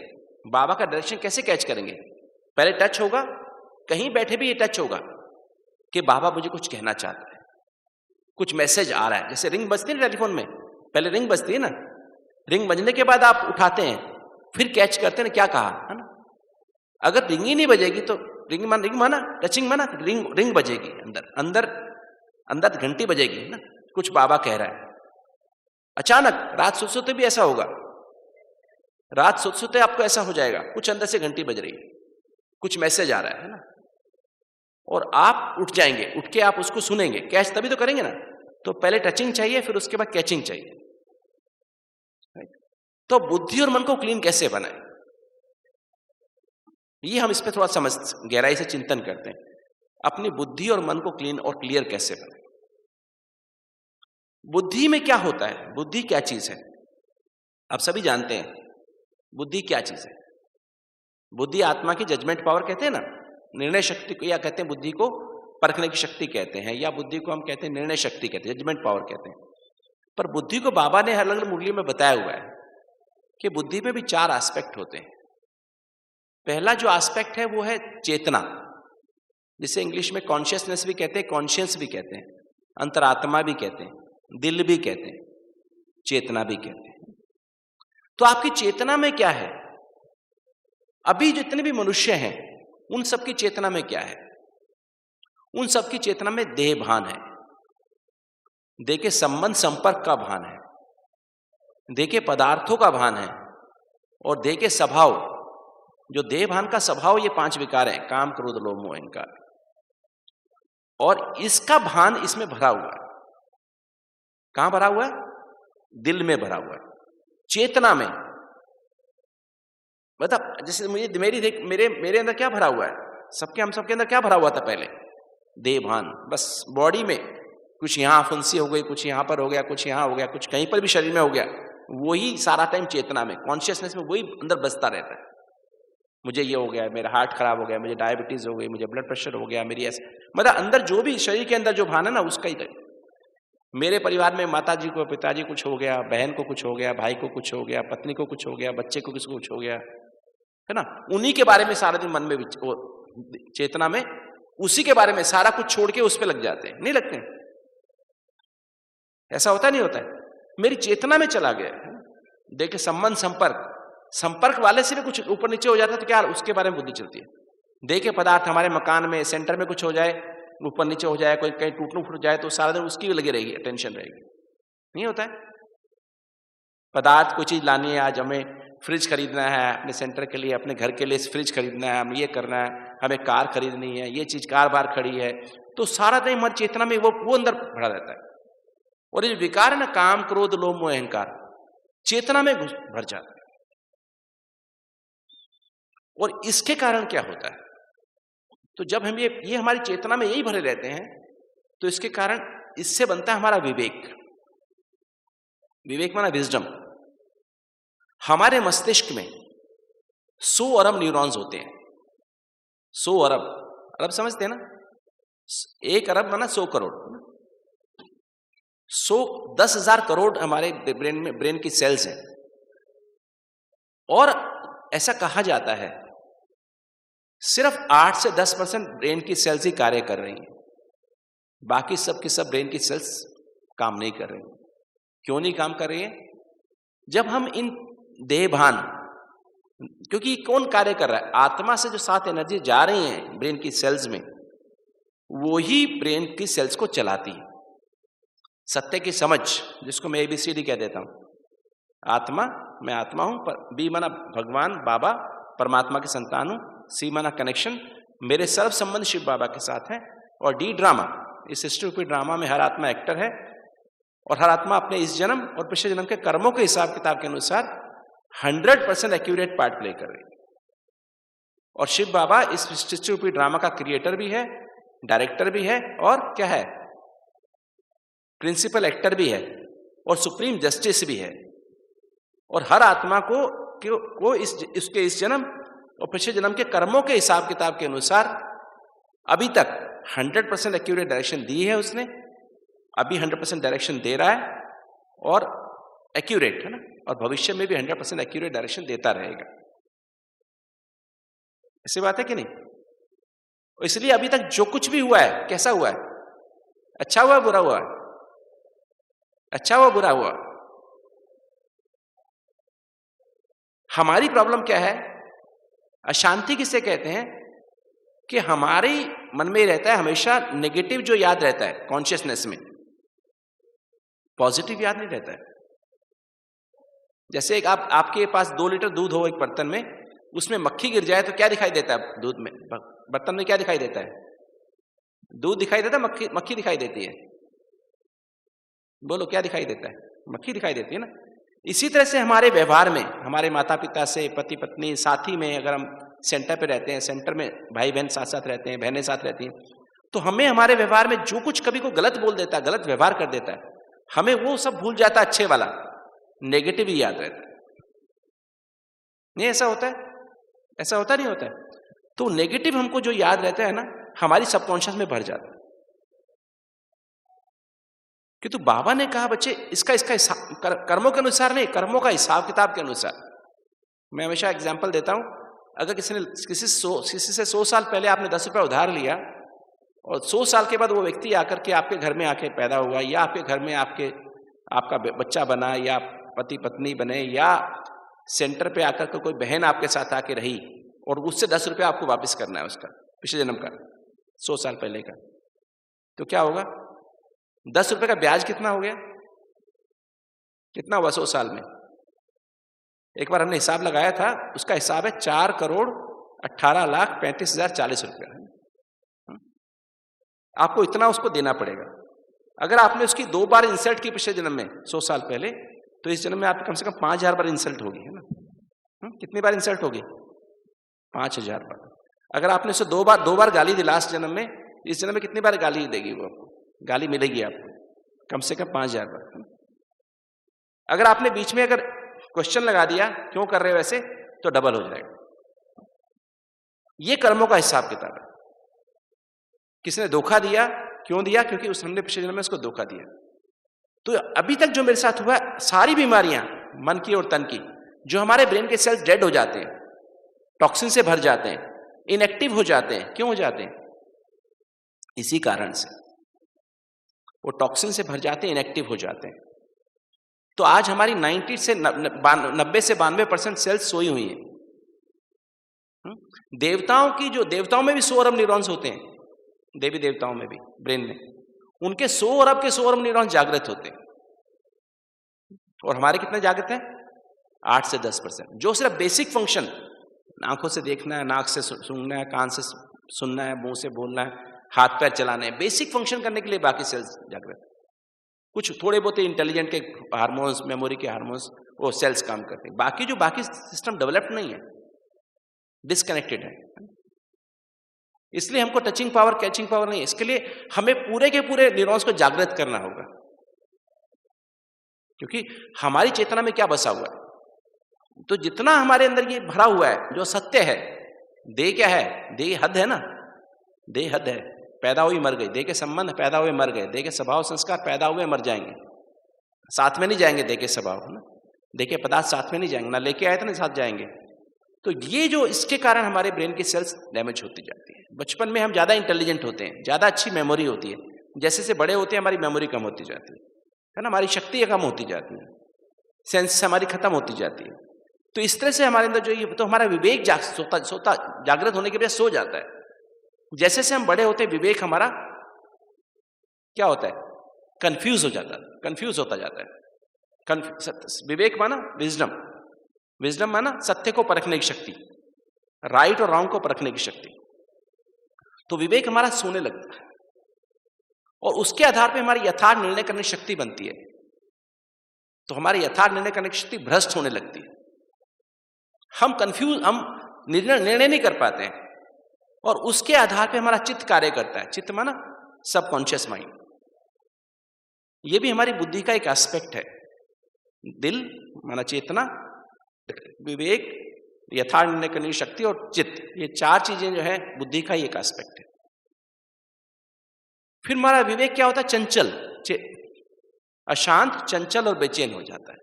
बाबा का डायरेक्शन कैसे कैच करेंगे? पहले टच होगा, कहीं बैठे भी ये टच होगा कि बाबा मुझे कुछ कहना चाहता है, कुछ मैसेज आ रहा है। जैसे रिंग बजती है ना टेलीफोन में, पहले रिंग बजती है ना, रिंग बजने के बाद आप उठाते हैं, फिर कैच करते हैं क्या कहा, है ना। अगर रिंग ही नहीं बजेगी तो रिंग माना टचिंग माना, रिंग बजेगी, अंदर घंटी बजेगी, है ना, कुछ बाबा कह रहा है। अचानक रात सोते भी ऐसा होगा, रात सोते आपको ऐसा हो जाएगा, कुछ अंदर से घंटी बज रही है, कुछ मैसेज आ रहा है ना, और आप उठ जाएंगे, उठ के आप उसको सुनेंगे, कैच तभी तो करेंगे ना। तो पहले टचिंग चाहिए, फिर उसके बाद कैचिंग चाहिए। तो बुद्धि और मन को क्लीन कैसे बनाए, ये हम इस पे थोड़ा समझ गहराई से चिंतन करते हैं। अपनी बुद्धि और मन को क्लीन और क्लियर कैसे बनाए। बुद्धि में क्या होता है, बुद्धि क्या चीज है, आप सभी जानते हैं बुद्धि क्या चीज है। बुद्धि आत्मा की जजमेंट पावर कहते हैं ना, निर्णय शक्ति को, या कहते हैं बुद्धि को परखने की शक्ति कहते हैं, या बुद्धि को हम कहते हैं निर्णय शक्ति कहते हैं, जजमेंट पावर कहते हैं। पर बुद्धि को बाबा ने हर अलग मुरली में बताया हुआ है कि बुद्धि में भी 4 एस्पेक्ट होते हैं। पहला जो एस्पेक्ट है वो है चेतना, जिसे इंग्लिश में कॉन्शियसनेस भी कहते हैं, कॉन्शियस भी कहते हैं, अंतरात्मा भी कहते हैं, दिल भी कहते हैं, चेतना भी कहते हैं। तो आपकी चेतना में क्या है? अभी जितने भी मनुष्य हैं उन सबकी चेतना में क्या है? उन सबकी चेतना में देह भान है, देह के संबंध संपर्क का भान है, देह के पदार्थों का भान है, और देह के स्वभाव, जो देह भान का स्वभाव, ये 5 विकार हैं, काम, क्रोध, लोभ, मोह, अहंकार, और इसका भान इसमें भरा हुआ है। कहां भरा हुआ है? दिल में भरा हुआ है, चेतना में। मतलब जैसे मेरे अंदर क्या भरा हुआ है, हम सबके अंदर क्या भरा हुआ था पहले? देह भान। बस बॉडी में कुछ यहां फुंसी हो गई, कुछ यहां पर हो गया, कुछ यहां हो गया, कुछ कहीं पर भी शरीर में हो गया, वही सारा टाइम चेतना में, कॉन्शियसनेस में वही अंदर बसता रहता है। मुझे ये हो गया, मेरा हार्ट खराब हो गया, मुझे डायबिटीज हो गई, मुझे ब्लड प्रेशर हो गया, मेरी ऐसे मतलब अंदर जो भी शरीर के अंदर जो भान है ना उसका ही। मेरे परिवार में माता जी को, पिताजी कुछ हो गया, बहन को कुछ हो गया, भाई को कुछ हो गया, पत्नी को कुछ हो गया, बच्चे को किसी को कुछ हो गया, है ना, उन्हीं के बारे में सारा दिन मन में चेतना में उसी के बारे में सारा कुछ छोड़ के उस पर लग जाते हैं, नहीं लगते? ऐसा होता नहीं होता है? मेरी चेतना में चला गया। देखिए संबंध संपर्क वाले से भी कुछ ऊपर नीचे हो जाता है तो क्या उसके बारे में बुद्धि चलती है। देखिए पदार्थ हमारे मकान में सेंटर में कुछ हो जाए, ऊपर नीचे हो जाए, कोई कहीं टूटने फूट जाए तो सारा दिन उसकी भी लगी रहेगी, टेंशन रहेगी, नहीं होता है? पदार्थ कोई चीज लानी है, आज हमें फ्रिज खरीदना है अपने सेंटर के लिए, अपने घर के लिए फ्रिज खरीदना है, हम ये करना है, हमें कार खरीदनी है, ये चीज कार बार खड़ी है, तो सारा दिन हमारी चेतना में वो अंदर भरा रहता है। और ये विकार है ना, काम क्रोध लोभ मोह अहंकार, चेतना में भर जाता है। और इसके कारण क्या होता है, तो जब हम ये हमारी चेतना में यही भरे रहते हैं तो इसके कारण इससे बनता है हमारा विवेक। विवेक माना विजडम। हमारे मस्तिष्क में 100 अरब न्यूरॉन्स होते हैं। 100 अरब समझते हैं ना? 1 अरब माना 100 करोड़। 10,000 करोड़ हमारे ब्रेन की सेल्स हैं। और ऐसा कहा जाता है सिर्फ 8 से 10% ब्रेन की सेल्स ही कार्य कर रही हैं, बाकी सब की सब ब्रेन की सेल्स काम नहीं कर रही। क्यों नहीं काम कर रही है? जब हम इन देहभान, क्योंकि कौन कार्य कर रहा है? आत्मा से जो 7 एनर्जी जा रही हैं ब्रेन की सेल्स में, वो ही ब्रेन की सेल्स को चलाती है। सत्य की समझ, जिसको मैं ABCD कह देता हूं। आत्मा, मैं आत्मा हूं, B माना भगवान बाबा परमात्मा की संतान हूं, C माना कनेक्शन, मेरे सर्व संबंध शिव बाबा के साथ है, और D ड्रामा, इस सृष्टि रूपी ड्रामा में हर आत्मा एक्टर है, और हर आत्मा अपने इस जन्म और पिछले जन्म के कर्मों के हिसाब किताब के अनुसार 100% एक्यूरेट पार्ट प्ले कर रही है। और शिव बाबा इस सृष्टि रूपी ड्रामा का क्रिएटर भी है, डायरेक्टर भी है, और क्या है? प्रिंसिपल एक्टर भी है, और सुप्रीम जस्टिस भी है। और हर आत्मा को इसके इस जन्म और पिछले जन्म के कर्मों के हिसाब किताब के अनुसार अभी तक 100% एक्यूरेट डायरेक्शन दी है उसने, अभी 100% डायरेक्शन दे रहा है, और एक्यूरेट है ना, और भविष्य में भी 100% एक्यूरेट डायरेक्शन देता रहेगा। ऐसी बात है कि नहीं? इसलिए अभी तक जो कुछ भी हुआ है, कैसा हुआ है? अच्छा हुआ, बुरा हुआ? अच्छा हुआ, बुरा हुआ? हमारी प्रॉब्लम क्या है? अशांति किसे कहते हैं? कि हमारे मन में रहता है हमेशा नेगेटिव जो याद रहता है कॉन्शियसनेस में, पॉजिटिव याद नहीं रहता है। जैसे एक आपके पास 2 लीटर दूध हो एक बर्तन में, उसमें मक्खी गिर जाए तो क्या दिखाई देता है? दूध में, बर्तन में क्या दिखाई देता है? दूध दिखाई देता है, मक्खी दिखाई देती है? बोलो क्या दिखाई देता है? मक्खी दिखाई देती है ना। इसी तरह से हमारे व्यवहार में, हमारे माता पिता से, पति पत्नी, साथी में, अगर हम सेंटर पे रहते हैं, सेंटर में भाई बहन साथ साथ रहते हैं, बहनें साथ रहती हैं, तो हमें हमारे व्यवहार में जो कुछ कभी को गलत बोल देता है, गलत व्यवहार कर देता है, हमें वो सब भूल जाता है, अच्छे वाला नेगेटिव ही याद रहता है। नहीं ऐसा होता है? ऐसा होता नहीं होता है? तो नेगेटिव हमको जो याद रहता है ना, हमारी सबकॉन्शियस में भर जाता है। कि तो बाबा ने कहा बच्चे इसका कर्मों के अनुसार नहीं, कर्मों का हिसाब किताब के अनुसार। मैं हमेशा एग्जांपल देता हूं, अगर किसी से 100 साल पहले आपने 10 रुपये उधार लिया, और 100 साल के बाद वो व्यक्ति आकर के आपके घर में आके पैदा हुआ, या आपके घर में आपका बच्चा बना, या पति पत्नी बने, या सेंटर पे आकर के कोई बहन आपके साथ आके रही, और उससे 10 रुपये आपको वापस करना है उसका पिछले जन्म का, 100 साल पहले का, तो क्या होगा? 10 रुपये का ब्याज कितना हो गया? कितना हुआ 100 साल में? एक बार हमने हिसाब लगाया था, उसका हिसाब है 4,18,35,040 रुपया। आपको इतना उसको देना पड़ेगा। अगर आपने उसकी 2 बार इंसल्ट की पिछले जन्म में 100 साल पहले, तो इस जन्म में आपकी कम से कम 5,000 बार इंसल्ट होगी, है ना? कितनी बार इंसल्ट होगी? 5,000 बार। अगर आपने उसे 2 बार गाली दी लास्ट जन्म में, इस जन्म में कितनी बार गाली देगी वो आपको? गाली मिलेगी आपको कम से कम 5,000 बार। अगर आपने बीच में अगर क्वेश्चन लगा दिया क्यों कर रहे हो ऐसे, तो डबल हो जाएगा। ये कर्मों का हिसाब किताब है। किसने धोखा दिया, क्यों दिया? क्योंकि उस हमने पिछले जन्म में उसको धोखा दिया। तो अभी तक जो मेरे साथ हुआ, सारी बीमारियां मन की और तन की, जो हमारे ब्रेन के सेल्स डेड हो जाते हैं, टॉक्सिन से भर जाते हैं, इनएक्टिव हो जाते हैं, क्यों हो जाते हैं? इसी कारण से वो टॉक्सिन से भर जाते हैं, इनएक्टिव हो जाते हैं। तो आज हमारी 90 से 90 से 92% सेल्स सोई हुई हैं। देवताओं की, जो देवताओं में भी 100 अरब न्यूरॉन्स होते हैं, देवी देवताओं में भी ब्रेन में, उनके 100 अरब के 100 अरब न्यूरॉन्स जागृत होते हैं, और हमारे कितने जागृत हैं? 8 से 10%। जो सिर्फ बेसिक फंक्शन, आंखों से देखना है, नाक से सूंघना है, कान से सुनना है, मुंह से बोलना है, हाथ पैर चलाने हैं, बेसिक फंक्शन करने के लिए बाकी सेल्स जागृत। कुछ थोड़े बहुत इंटेलिजेंट के हार्मोन्स, मेमोरी के हार्मोन्स, वो सेल्स काम करते हैं। बाकी जो बाकी सिस्टम डेवलप्ड नहीं है, डिस्कनेक्टेड है। इसलिए हमको टचिंग पावर, कैचिंग पावर नहीं है। इसके लिए हमें पूरे के पूरे न्यूरॉन्स को जागृत करना होगा, क्योंकि हमारी चेतना में क्या बसा हुआ है। तो जितना हमारे अंदर ये भरा हुआ है, जो सत्य है, देह क्या है? देह हद है ना, देह हद है। पैदा हुई मर गई, देह के संबंध पैदा हुए मर गए, देह के स्वभाव संस्कार पैदा हुए मर जाएंगे, साथ में नहीं जाएंगे। देह के स्वभाव, है ना, देह के पदार्थ साथ में नहीं जाएंगे, ना लेके आए तो नहीं साथ जाएंगे। तो ये जो, इसके कारण हमारे ब्रेन की सेल्स डैमेज होती जाती है। बचपन में हम ज्यादा इंटेलिजेंट होते हैं, ज्यादा अच्छी मेमोरी होती है, जैसे जैसे बड़े होते हैं हमारी मेमोरी कम होती जाती है ना, हमारी शक्ति कम होती जाती है, सेंस हमारी खत्म होती जाती है। तो इस तरह से हमारे अंदर जो ये, तो हमारा विवेक जागृत होने के बजाय सो जाता है। जैसे से हम बड़े होते हैं, विवेक हमारा क्या होता है? कंफ्यूज हो जाता है, कंफ्यूज होता जाता है। विवेक माना विजडम, विजडम माना सत्य को परखने की शक्ति, राइट और रॉन्ग को परखने की शक्ति। तो विवेक हमारा सोने लगता है, और उसके आधार पर हमारी यथार्थ निर्णय करने की शक्ति बनती है। तो हमारी यथार्थ निर्णय करने की शक्ति भ्रष्ट होने लगती है। हम कंफ्यूज, हम निर्णय नहीं कर पाते हैं, और उसके आधार पे हमारा चित्त कार्य करता है। चित्त माना सबकॉन्शियस माइंड, ये भी हमारी बुद्धि का एक एस्पेक्ट है। दिल माना चेतना, विवेक, यथार्थ निर्णय करने की शक्ति और चित्त, ये चार चीजें जो है बुद्धि का ही एक एस्पेक्ट है। फिर हमारा विवेक क्या होता है? चंचल, अशांत, चंचल और बेचैन हो जाता है,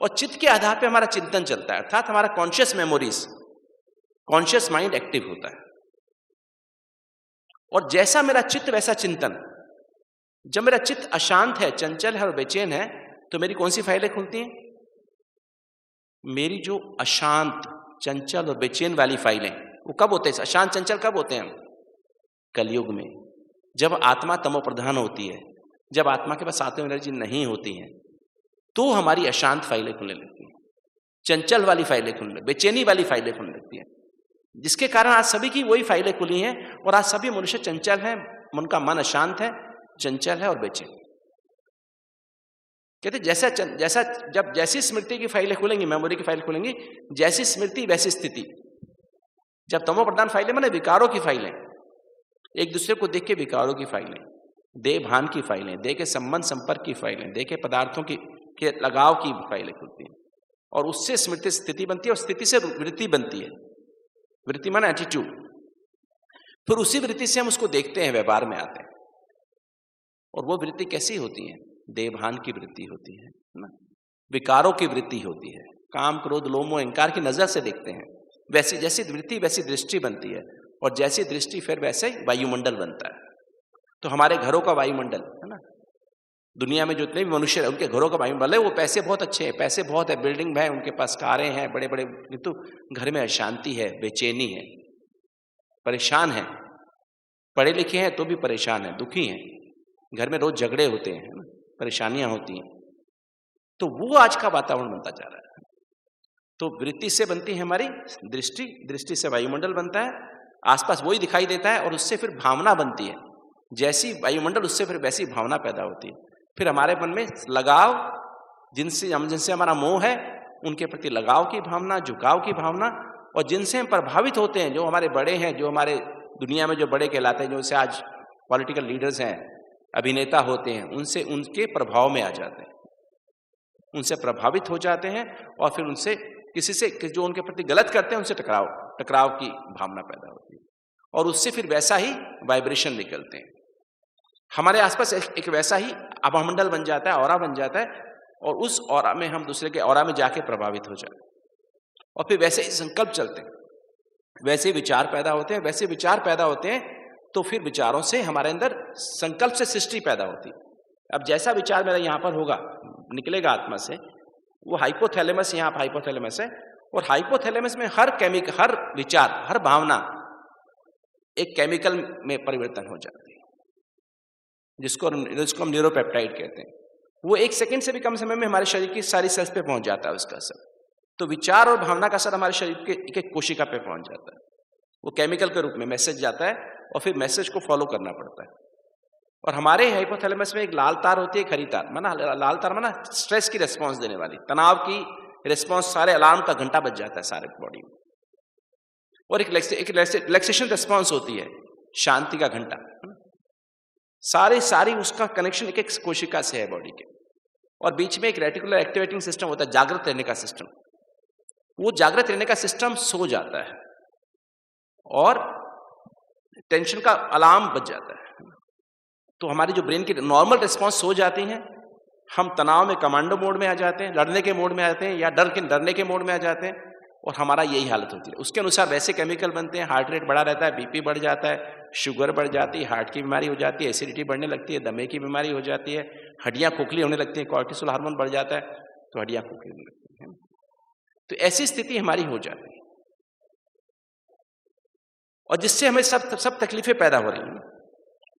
और चित्त के आधार पे हमारा चिंतन चलता है, अर्थात हमारा conscious memories, conscious mind active होता है। और जैसा मेरा चित्त वैसा चिंतन। जब मेरा चित्त अशांत है, चंचल है और बेचैन है, तो मेरी कौन सी फाइलें खुलती हैं? मेरी जो अशांत, चंचल और बेचैन वाली फाइलें, वो कब होते हैं? अशांत चंचल कब होते हैं हम? कलयुग में, जब आत्मा तमो प्रधान होती है, जब आत्मा के पास आत्म एनर्जी नहीं होती है, तो हमारी अशांत फाइलें खुलने लगती हैं, चंचल वाली फाइलें खुलने, बेचैनी वाली फाइलें खुलने लगती हैं, जिसके कारण आज सभी की वही फाइलें खुली हैं। और आज सभी मनुष्य चंचल हैं, उनका मन अशांत है, चंचल है और बेचैन। कहते जैसा जब जैसी स्मृति की फाइलें खुलेंगी, मेमोरी की फाइल खुलेंगी, जैसी स्मृति वैसी स्थिति। जब तमो प्रधान फाइलें माने विकारों की फाइलें, एक दूसरे को देख के विकारों की फाइलें, देह भान की फाइलें, देह के संबंध संपर्क की फाइलें, देह के पदार्थों के लगाव की फाइलें खुलती हैं, और उससे स्मृति स्थिति बनती है, और स्थिति से वृत्ति बनती है। वृत्ति माना एटीट्यूड। फिर उसी वृत्ति से हम उसको देखते हैं, व्यवहार में आते हैं, और वो वृत्ति कैसी होती है? देवभान की वृत्ति होती है ना, विकारों की वृत्ति होती है, काम क्रोध लोभ मोह अहंकार की नजर से देखते हैं। वैसी जैसी वृत्ति वैसी दृष्टि बनती है, और जैसी दृष्टि फिर वैसे वायुमंडल बनता है। तो हमारे घरों का वायुमंडल है ना, दुनिया में जितने भी मनुष्य है उनके घरों का वायुमंडल है, वो पैसे बहुत अच्छे हैं, पैसे बहुत है, बिल्डिंग है, उनके पास कारें हैं बड़े बड़े, किंतु घर में अशांति है, बेचैनी है, परेशान है, पढ़े लिखे हैं तो भी परेशान है, दुखी हैं, घर में रोज झगड़े होते हैं ना, परेशानियां होती हैं। तो वो आज का वातावरण बनता जा रहा है। तो वृत्ति से बनती है हमारी दृष्टि, दृष्टि से वायुमंडल बनता है, आसपास वही दिखाई देता है, और उससे फिर भावना बनती है, जैसी वायुमंडल उससे फिर वैसी भावना पैदा होती है। फिर हमारे मन में लगाव, जिनसे हमारा मोह है उनके प्रति लगाव की भावना, झुकाव की भावना, और जिनसे हम प्रभावित होते हैं, जो हमारे बड़े हैं, जो हमारे दुनिया में जो बड़े कहलाते हैं, जैसे आज पॉलिटिकल लीडर्स हैं, अभिनेता होते हैं, उनसे उनके प्रभाव में आ जाते हैं, उनसे प्रभावित हो जाते हैं, और फिर उनसे किसी से जो उनके प्रति गलत करते हैं उनसे टकराव टकराव की भावना पैदा होती है और उससे फिर वैसा ही वाइब्रेशन निकलते हैं। हमारे आसपास एक वैसा ही आभामंडल बन जाता है, ऑरा बन जाता है और उस ऑरा में हम दूसरे के ऑरा में जाके प्रभावित हो जाते हैं और फिर वैसे ही संकल्प चलते हैं, वैसे विचार पैदा होते हैं, वैसे विचार पैदा होते हैं तो फिर विचारों से हमारे अंदर संकल्प से सृष्टि पैदा होती है। अब जैसा विचार मेरा यहाँ पर होगा, निकलेगा आत्मा से, वो हाइपोथैलेमस, यहाँ पर हाइपोथैलेमस है और हाइपोथैलेमस में हर विचार, हर भावना एक केमिकल में परिवर्तन हो जाती है, जिसको हम न्यूरोपेप्टाइड कहते हैं। वो 1 सेकंड से भी कम समय में हमारे शरीर की सारी सेल्स पे पहुंच जाता है उसका असर। तो विचार और भावना का असर हमारे शरीर के एक कोशिका पे पहुंच जाता है, वो केमिकल के रूप में मैसेज जाता है और फिर मैसेज को फॉलो करना पड़ता है। और हमारे हाइपोथैलेमस में एक लाल तार होती है, एक हरी तार। माना लाल तार माना स्ट्रेस की रिस्पॉन्स देने वाली, तनाव की रिस्पॉन्स, सारे अलार्म का घंटा बज जाता है सारे बॉडी में। और एक रिलैक्सेशन रिस्पॉन्स होती है, शांति का घंटा। सारी उसका कनेक्शन एक कोशिका से है बॉडी के। और बीच में एक रेटिकुलर एक्टिवेटिंग सिस्टम होता है, जागृत रहने का सिस्टम। वो जागृत रहने का सिस्टम सो जाता है और टेंशन का अलार्म बज जाता है। तो हमारी जो ब्रेन की नॉर्मल रिस्पॉन्स सो जाती हैं, हम तनाव में कमांडो मोड में आ जाते हैं, लड़ने के मोड में आ जाते हैं या डरने के मोड में आ जाते हैं और हमारा यही हालत होती है। उसके अनुसार वैसे केमिकल बनते हैं, हार्ट रेट बढ़ा रहता है, बीपी बढ़ जाता है, शुगर बढ़ जाती है, हार्ट की बीमारी हो जाती है, एसिडिटी बढ़ने लगती है, दमे की बीमारी हो जाती है, हड्डियां खोखली होने लगती हैं, कॉर्टिसोल हार्मोन बढ़ जाता है तो हड्डियां खोखली होने लगती हैं। तो ऐसी स्थिति हमारी हो जाती है और जिससे हमें सब तकलीफें पैदा हो रही हैं।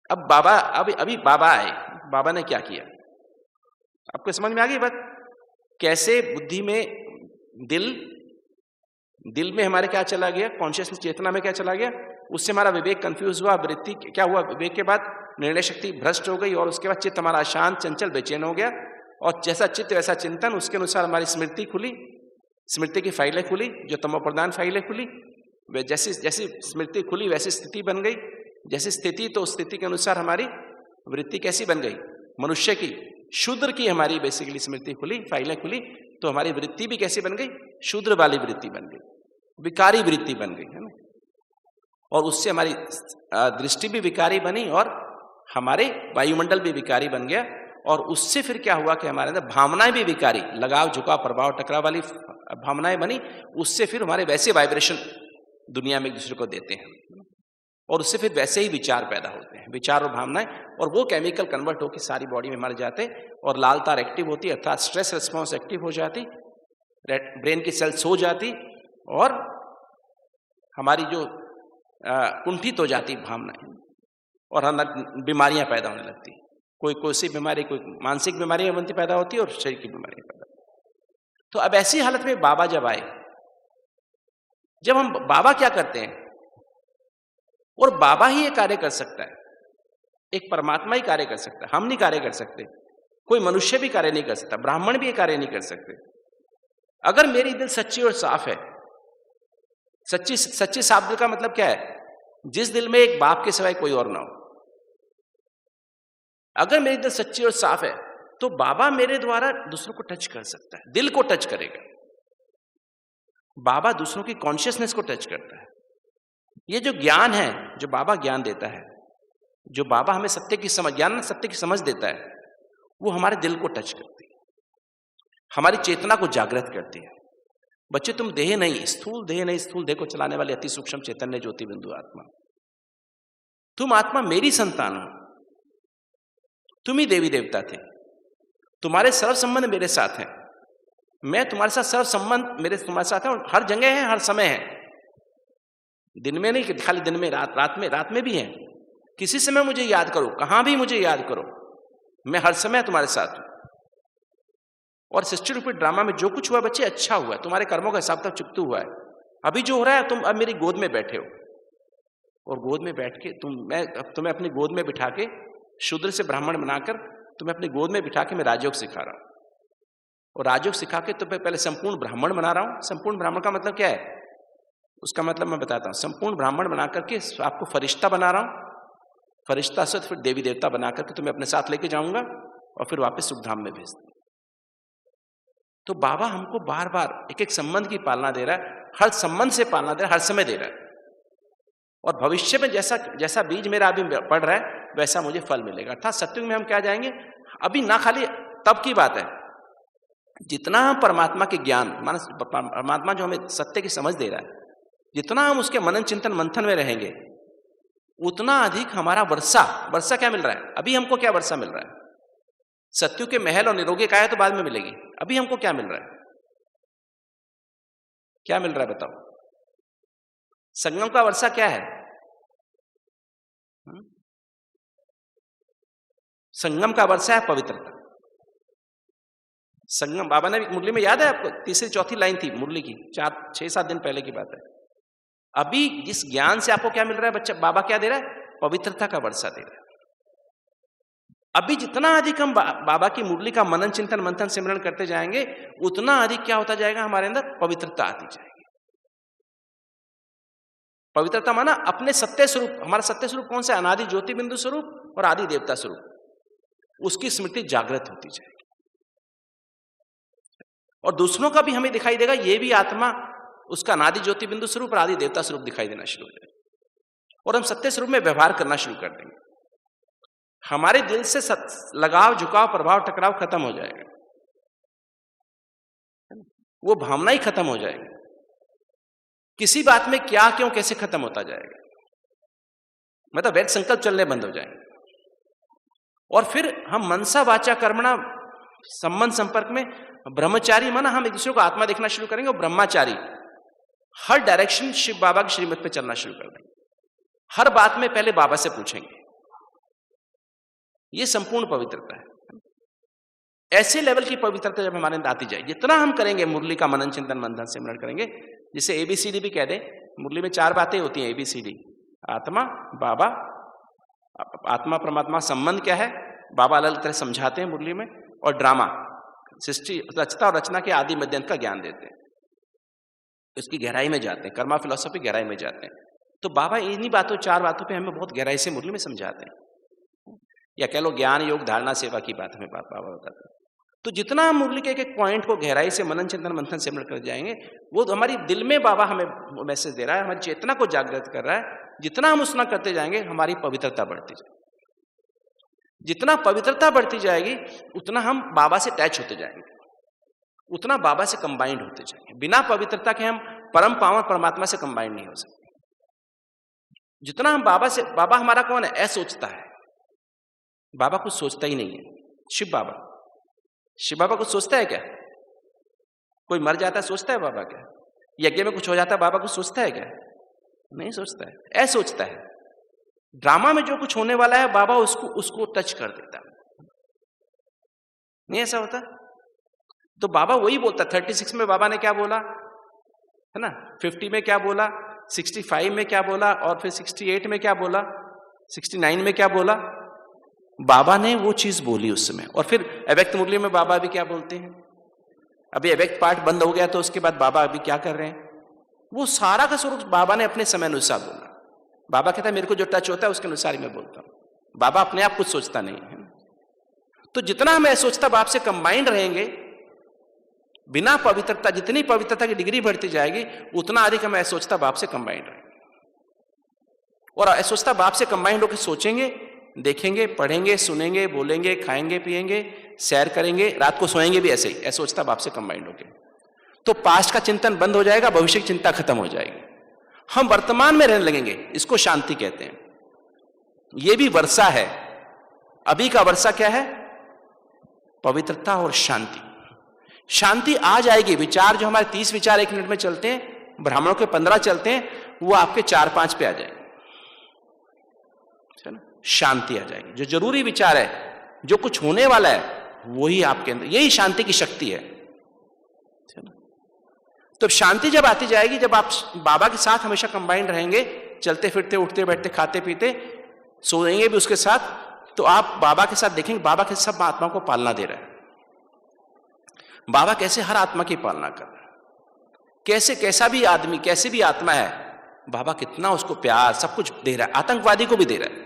अब बाबा अभी बाबा आए, बाबा ने क्या किया, आपको समझ में आ गई बात? कैसे बुद्धि में दिल में हमारे क्या चला गया, कॉन्शियसनेस चेतना में क्या चला गया, उससे हमारा विवेक कंफ्यूज हुआ, वृत्ति क्या हुआ, विवेक के बाद निर्णय शक्ति भ्रष्ट हो गई और उसके बाद चित्त हमारा शांत, चंचल, बेचैन हो गया और जैसा चित्त वैसा चिंतन, उसके अनुसार हमारी स्मृति खुली, स्मृति की फाइलें खुली, जो तमोप्रधान फाइलें खुली। जैसी स्मृति खुली वैसी स्थिति बन गई, जैसी स्थिति तो स्थिति के अनुसार हमारी वृत्ति कैसी बन गई, मनुष्य की, शूद्र की हमारी बेसिकली स्मृति खुली, फाइलें खुली, तो हमारी वृत्ति भी कैसी बन गई, शूद्र वाली वृत्ति बन गई, विकारी वृत्ति बन गई, है ना। और उससे हमारी दृष्टि भी विकारी बनी और हमारे वायुमंडल भी विकारी बन गया और उससे फिर क्या हुआ कि हमारे अंदर भावनाएं भी विकारी, लगाव, झुकाव, प्रभाव, टकराव वाली भावनाएं बनी। उससे फिर हमारे वैसे वाइब्रेशन दुनिया में एक दूसरे को देते हैं और उससे फिर वैसे ही विचार पैदा होते हैं, विचार और भावनाएं, और वो केमिकल कन्वर्ट होकर सारी बॉडी में मर जाते और लाल तार एक्टिव होती, अर्थात स्ट्रेस रिस्पॉन्स एक्टिव हो जाती, ब्रेन की सेल सो जाती और हमारी जो कुंठित हो जाती भावनाएं और अंदर बीमारियां पैदा होने लगती। कोई सी बीमारी, कोई मानसिक बीमारियां बनती पैदा होती और शरीर की बीमारियां पैदा होती। तो अब ऐसी हालत में बाबा जब आए, जब हम बाबा क्या करते हैं, और बाबा ही ये कार्य कर सकता है, एक परमात्मा ही कार्य कर सकता है, हम नहीं कार्य कर सकते, कोई मनुष्य भी कार्य नहीं कर सकता, ब्राह्मण भी ये कार्य नहीं कर सकते। अगर मेरी दिल सच्ची और साफ है, सच्ची साफ दिल का मतलब क्या है, जिस दिल में एक बाप के सिवाय कोई और ना हो। अगर मेरी दिल सच्ची और साफ है तो बाबा मेरे द्वारा दूसरों को टच कर सकता है, दिल को टच करेगा। बाबा दूसरों की कॉन्शियसनेस को टच करता है। ये जो ज्ञान है, जो बाबा ज्ञान देता है, जो बाबा हमें सत्य की समझ, ज्ञान सत्य की समझ देता है, वो हमारे दिल को टच करती है, हमारी चेतना को जागृत करती है। बच्चे, तुम देह नहीं, स्थूल देह को चलाने वाले अति सूक्ष्म चैतन्य ज्योति बिंदु आत्मा, तुम आत्मा मेरी संतान हो, तुम ही देवी देवता थे, तुम्हारे सर्व संबंध मेरे साथ हैं, मैं तुम्हारे साथ सर्व संबंध मेरे तुम्हारे साथ है और हर जगह है, हर समय है, दिन में नहीं, खाली दिन में, रात में भी है। किसी समय मुझे याद करो, कहां भी मुझे याद करो, मैं हर समय तुम्हारे साथ हूं। और सृष्टि रूपी ड्रामा में जो कुछ हुआ बच्चे, अच्छा हुआ, तुम्हारे कर्मों का हिसाब तक चुकता हुआ है। अभी जो हो रहा है, तुम अब मेरी गोद में बैठे हो और गोद में बैठ के तुम्हें अपनी गोद में बिठा के, शूद्र से ब्राह्मण बनाकर तुम्हें अपनी गोद में बिठा के मैं राजयोग सिखा रहा हूं। और राजयोग सिखा के तुम्हें पहले संपूर्ण ब्राह्मण बना रहा हूं। संपूर्ण ब्राह्मण का मतलब क्या है, उसका मतलब मैं बताता हूं। संपूर्ण ब्राह्मण बना करके आपको फरिश्ता बना रहा हूं, फरिश्ता से फिर देवी देवता बना करके तुम्हें अपने साथ लेके जाऊंगा और फिर वापस सुखधाम में भेज दूंगा। तो बाबा हमको बार बार एक एक संबंध की पालना दे रहा है, हर संबंध से पालना दे रहा है, हर समय दे रहा है। और भविष्य में जैसा जैसा बीज मेरा अभी पड़ रहा है वैसा मुझे फल मिलेगा। अर्थात सत्युग में हम क्या जाएंगे, अभी ना खाली तब की बात है, जितना हम परमात्मा के ज्ञान, परमात्मा जो हमें सत्य की समझ दे रहा है, जितना हम उसके मनन चिंतन मंथन में रहेंगे उतना अधिक हमारा वर्षा क्या मिल रहा है। अभी हमको क्या वर्षा मिल रहा है, सत्युग के महल और निरोगी काया तो बाद में मिलेगी। अभी हमको क्या मिल रहा है, क्या मिल रहा है बताओ। संगम का वर्षा क्या है, संगम का वर्षा है पवित्रता। संगम, बाबा ने मुरली में, याद है आपको, तीसरी चौथी लाइन थी मुरली की, 6-7 दिन पहले की बात है। अभी जिस ज्ञान से आपको क्या मिल रहा है बच्चा, बाबा क्या दे रहा है, पवित्रता का वर्षा दे रहा है। अभी जितना अधिक हम बाबा की मुरली का मनन चिंतन मंथन सिमरन करते जाएंगे उतना अधिक क्या होता जाएगा, हमारे अंदर पवित्रता आती जाएगी। पवित्रता माना अपने सत्य स्वरूप, हमारा सत्य स्वरूप कौन सा, अनादि ज्योति बिंदु स्वरूप और आदि देवता स्वरूप, उसकी स्मृति जागृत होती जाएगी। और दूसरों का भी हमें दिखाई देगा, ये भी आत्मा उसका अनादि ज्योति बिंदु स्वरूप और आदि देवता स्वरूप दिखाई देना शुरू हो जाएगा। और हम सत्य स्वरूप में व्यवहार करना शुरू कर देंगे। हमारे दिल से लगाव, झुकाव, प्रभाव, टकराव खत्म हो जाएगा, वो भावना ही खत्म हो जाएगी। किसी बात में क्या, क्यों, कैसे खत्म होता जाएगा, मतलब वैध संकल्प चलने बंद हो जाएंगे। और फिर हम मनसा वाचा कर्मणा संबंध संपर्क में ब्रह्मचारी माना हम एक दूसरे को आत्मा देखना शुरू करेंगे, और ब्रह्मचारी हर डायरेक्शन शिव बाबा की श्रीमत पे चलना शुरू कर देंगे। हर बात में पहले बाबा से पूछेंगे। ये संपूर्ण पवित्रता है। ऐसे लेवल की पवित्रता जब हमारे अंदर आती जाए, जितना हम करेंगे मुरली का मनन चिंतन मंथन सिमरन करेंगे, जिसे ABCD भी कह दे। मुरली में 4 बातें होती हैं ABCD, आत्मा, बाबा, आत्मा परमात्मा संबंध क्या है, बाबा अलग तरह समझाते हैं मुरली में, और ड्रामा, सृष्टि रचता और रचना के आदि मध्यंत का ज्ञान देते हैं, उसकी गहराई में जाते हैं, कर्मा फिलॉसफी गहराई में जाते हैं। तो बाबा इन्हीं बातों, 4 बातों पे हमें बहुत गहराई से मुरली में समझाते हैं, या कह लो ज्ञान योग धारणा सेवा की बात हमें बाबा बताते हैं। तो जितना हम मुरली के एक पॉइंट को गहराई से मनन चिंतन मंथन सिमरन कर जाएंगे, वो हमारी दिल में बाबा हमें मैसेज दे रहा है, हमारी चेतना को जागृत कर रहा है। जितना हम उतना करते जाएंगे हमारी पवित्रता बढ़ती जाएगी। जितना पवित्रता बढ़ती जाएगी उतना हम बाबा से अटैच होते जाएंगे, उतना बाबा से कंबाइंड होते जाएंगे। बिना पवित्रता के हम परम पावन परमात्मा से कंबाइंड नहीं हो सकते। जितना हम बाबा से, बाबा हमारा कौन है, सोचता है। बाबा कुछ सोचता ही नहीं है। शिव बाबा कुछ सोचता है क्या? कोई मर जाता है सोचता है बाबा क्या? यज्ञ में कुछ हो जाता है बाबा कुछ सोचता है क्या? नहीं सोचता है, सोचता है। ड्रामा में जो कुछ होने वाला है बाबा उसको टच कर देता है, नहीं ऐसा होता? तो बाबा वही बोलता। 36 में बाबा ने क्या बोला है ना, 50 में क्या बोला, 65 में क्या बोला, और फिर 68 में क्या बोला, 69 में क्या बोला, बाबा ने वो चीज बोली उस समय। और फिर अव्यक्त मुरली में बाबा अभी क्या बोलते हैं, अभी अव्यक्त पाठ बंद हो गया तो उसके बाद बाबा अभी क्या कर रहे हैं, वो सारा का स्वरूप बाबा ने अपने समय अनुसार बोला। बाबा कहता है मेरे को जो टच होता है उसके अनुसार ही मैं बोलता हूं। बाबा अपने आप कुछ सोचता नहीं है। तो जितना हम सोचता बाप से कंबाइंड रहेंगे, बिना पवित्रता, जितनी पवित्रता की डिग्री बढ़ती जाएगी उतना अधिक हम सोचता बाप से कंबाइंड रहेंगे। और सोचता बाप से कंबाइंड होकर सोचेंगे, देखेंगे, पढ़ेंगे, सुनेंगे, बोलेंगे, खाएंगे, पिएंगे, सैर करेंगे, रात को सोएंगे भी ऐसे ही, सोचता बाप से कंबाइंड होकर। तो पास्ट का चिंतन बंद हो जाएगा, भविष्य की चिंता खत्म हो जाएगी, हम वर्तमान में रहने लगेंगे। इसको शांति कहते हैं। यह भी वर्षा है। अभी का वर्षा क्या है, पवित्रता और शांति। शांति आ जाएगी। विचार जो हमारे 30 विचार 1 मिनट में चलते हैं, ब्राह्मणों के 15 चलते हैं, वो आपके 4-5 पे आ जाएंगे। शांति आ जाएगी। जो जरूरी विचार है, जो कुछ होने वाला है, वही आपके अंदर, यही शांति की शक्ति है। तो शांति जब आती जाएगी, जब आप बाबा के साथ हमेशा कंबाइंड रहेंगे, चलते फिरते, उठते बैठते, खाते पीते, सोएंगे भी उसके साथ, तो आप बाबा के साथ देखेंगे बाबा के सब आत्मा को पालना दे रहा है। बाबा कैसे हर आत्मा की पालना कर रहा है, कैसे कैसा भी आदमी, कैसे भी आत्मा है, बाबा कितना उसको प्यार सब कुछ दे रहा है। आतंकवादी को भी दे रहा है,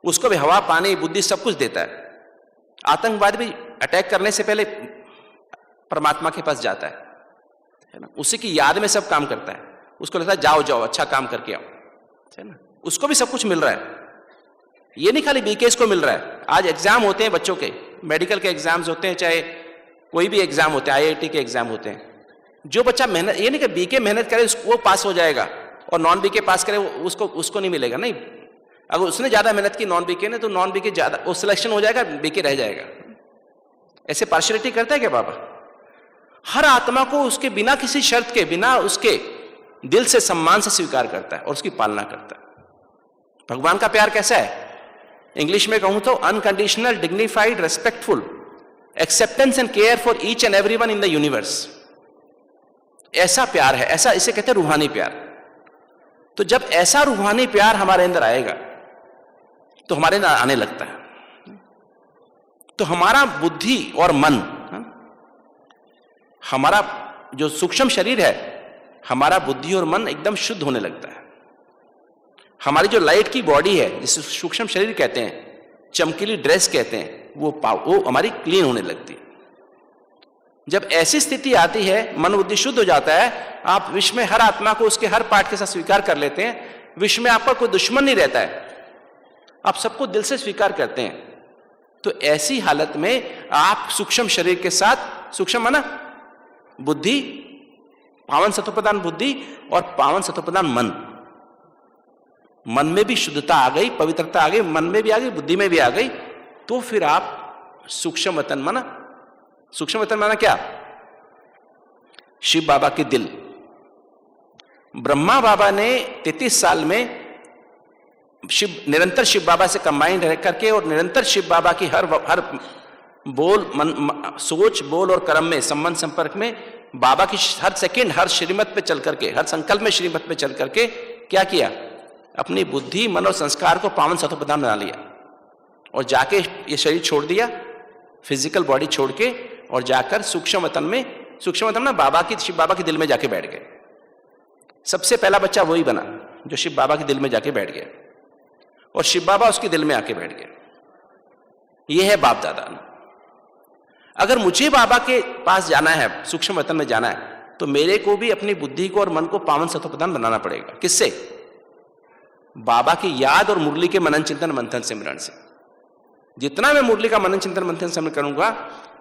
उसको भी हवा, पानी, बुद्धि सब कुछ देता है। आतंकवादी भी अटैक करने से पहले परमात्मा के पास जाता है। है ना, उसी की याद में सब काम करता है। उसको लगता है जाओ जाओ अच्छा काम करके आओ, है ना, उसको भी सब कुछ मिल रहा है। ये नहीं खाली बीकेएस को मिल रहा है। आज एग्जाम होते हैं बच्चों के, मेडिकल के एग्जाम्स होते हैं, चाहे कोई भी एग्जाम होते हैं, आईआईटी के एग्जाम होते हैं। जो बच्चा मेहनत, ये नहीं कि बीके मेहनत करे वो पास हो जाएगा और नॉन बीके पास करे उसको नहीं मिलेगा, नहीं। अगर उसने ज्यादा मेहनत की नॉन बीके ने, तो नॉन बीके ज्यादा वो सिलेक्शन हो जाएगा, बीके रह जाएगा। ऐसे पार्शियलिटी करता है क्या बाबा? हर आत्मा को उसके बिना किसी शर्त के, बिना उसके दिल से सम्मान से स्वीकार करता है और उसकी पालना करता है। भगवान का प्यार कैसा है? इंग्लिश में कहूं तो unconditional, dignified, respectful acceptance and care for each and everyone in the universe. ऐसा प्यार है, ऐसा इसे कहते हैं रूहानी प्यार। तो जब ऐसा रूहानी प्यार हमारे अंदर आएगा तो हमारे अंदर आने लगता है, तो हमारा बुद्धि और मन, हमारा जो सूक्ष्म शरीर है, हमारा बुद्धि और मन एकदम शुद्ध होने लगता है। हमारी जो लाइट की बॉडी है, जिसे सूक्ष्म शरीर कहते हैं, चमकीली ड्रेस कहते हैं, वो हमारी क्लीन होने लगती है। जब ऐसी स्थिति आती है, मन बुद्धि शुद्ध हो जाता है, आप विश्व में हर आत्मा को उसके हर पार्ट के साथ स्वीकार कर लेते हैं। विश्व में आपका कोई दुश्मन नहीं रहता है, आप सबको दिल से स्वीकार करते हैं। तो ऐसी हालत में आप सूक्ष्म शरीर के साथ, सूक्ष्म माना बुद्धि, पावन सत्वप्रधान बुद्धि और पावन सत्वप्रधान मन में भी शुद्धता आ गई, पवित्रता आ गई, मन में भी आ गई, बुद्धि में भी आ गई, तो फिर आप सूक्ष्म वतन माना, सूक्ष्म वतन माना क्या? शिव बाबा के दिल। ब्रह्मा बाबा ने 33 साल में निरंतर शिव बाबा से कंबाइंड रह करके और निरंतर शिव बाबा की हर बोल, सोच, बोल और कर्म में, संबंध संपर्क में बाबा की हर सेकंड, हर श्रीमत पे चल करके, हर संकल्प में श्रीमत पे चल करके क्या किया? अपनी बुद्धि, मन और संस्कार को पावन सत्वप्रधान बना लिया और जाके ये शरीर छोड़ दिया, फिजिकल बॉडी छोड़ के, और जाकर सूक्ष्म वतन में, सूक्ष्म वतन में बाबा की, शिव बाबा के दिल में जाके बैठ गए। सबसे पहला बच्चा वही बना जो शिव बाबा के दिल में जाके बैठ गया और शिव बाबा उसके दिल में आके बैठ गए। ये है बाप दादा। अगर मुझे बाबा के पास जाना है, सूक्ष्म वतन में जाना है, तो मेरे को भी अपनी बुद्धि को और मन को पावन सत्वप्रधान बनाना पड़ेगा। किससे? बाबा की याद और मुरली के मनन चिंतन मंथन सिमरन से। जितना मैं मुरली का मनन चिंतन मंथन सिमरन करूंगा,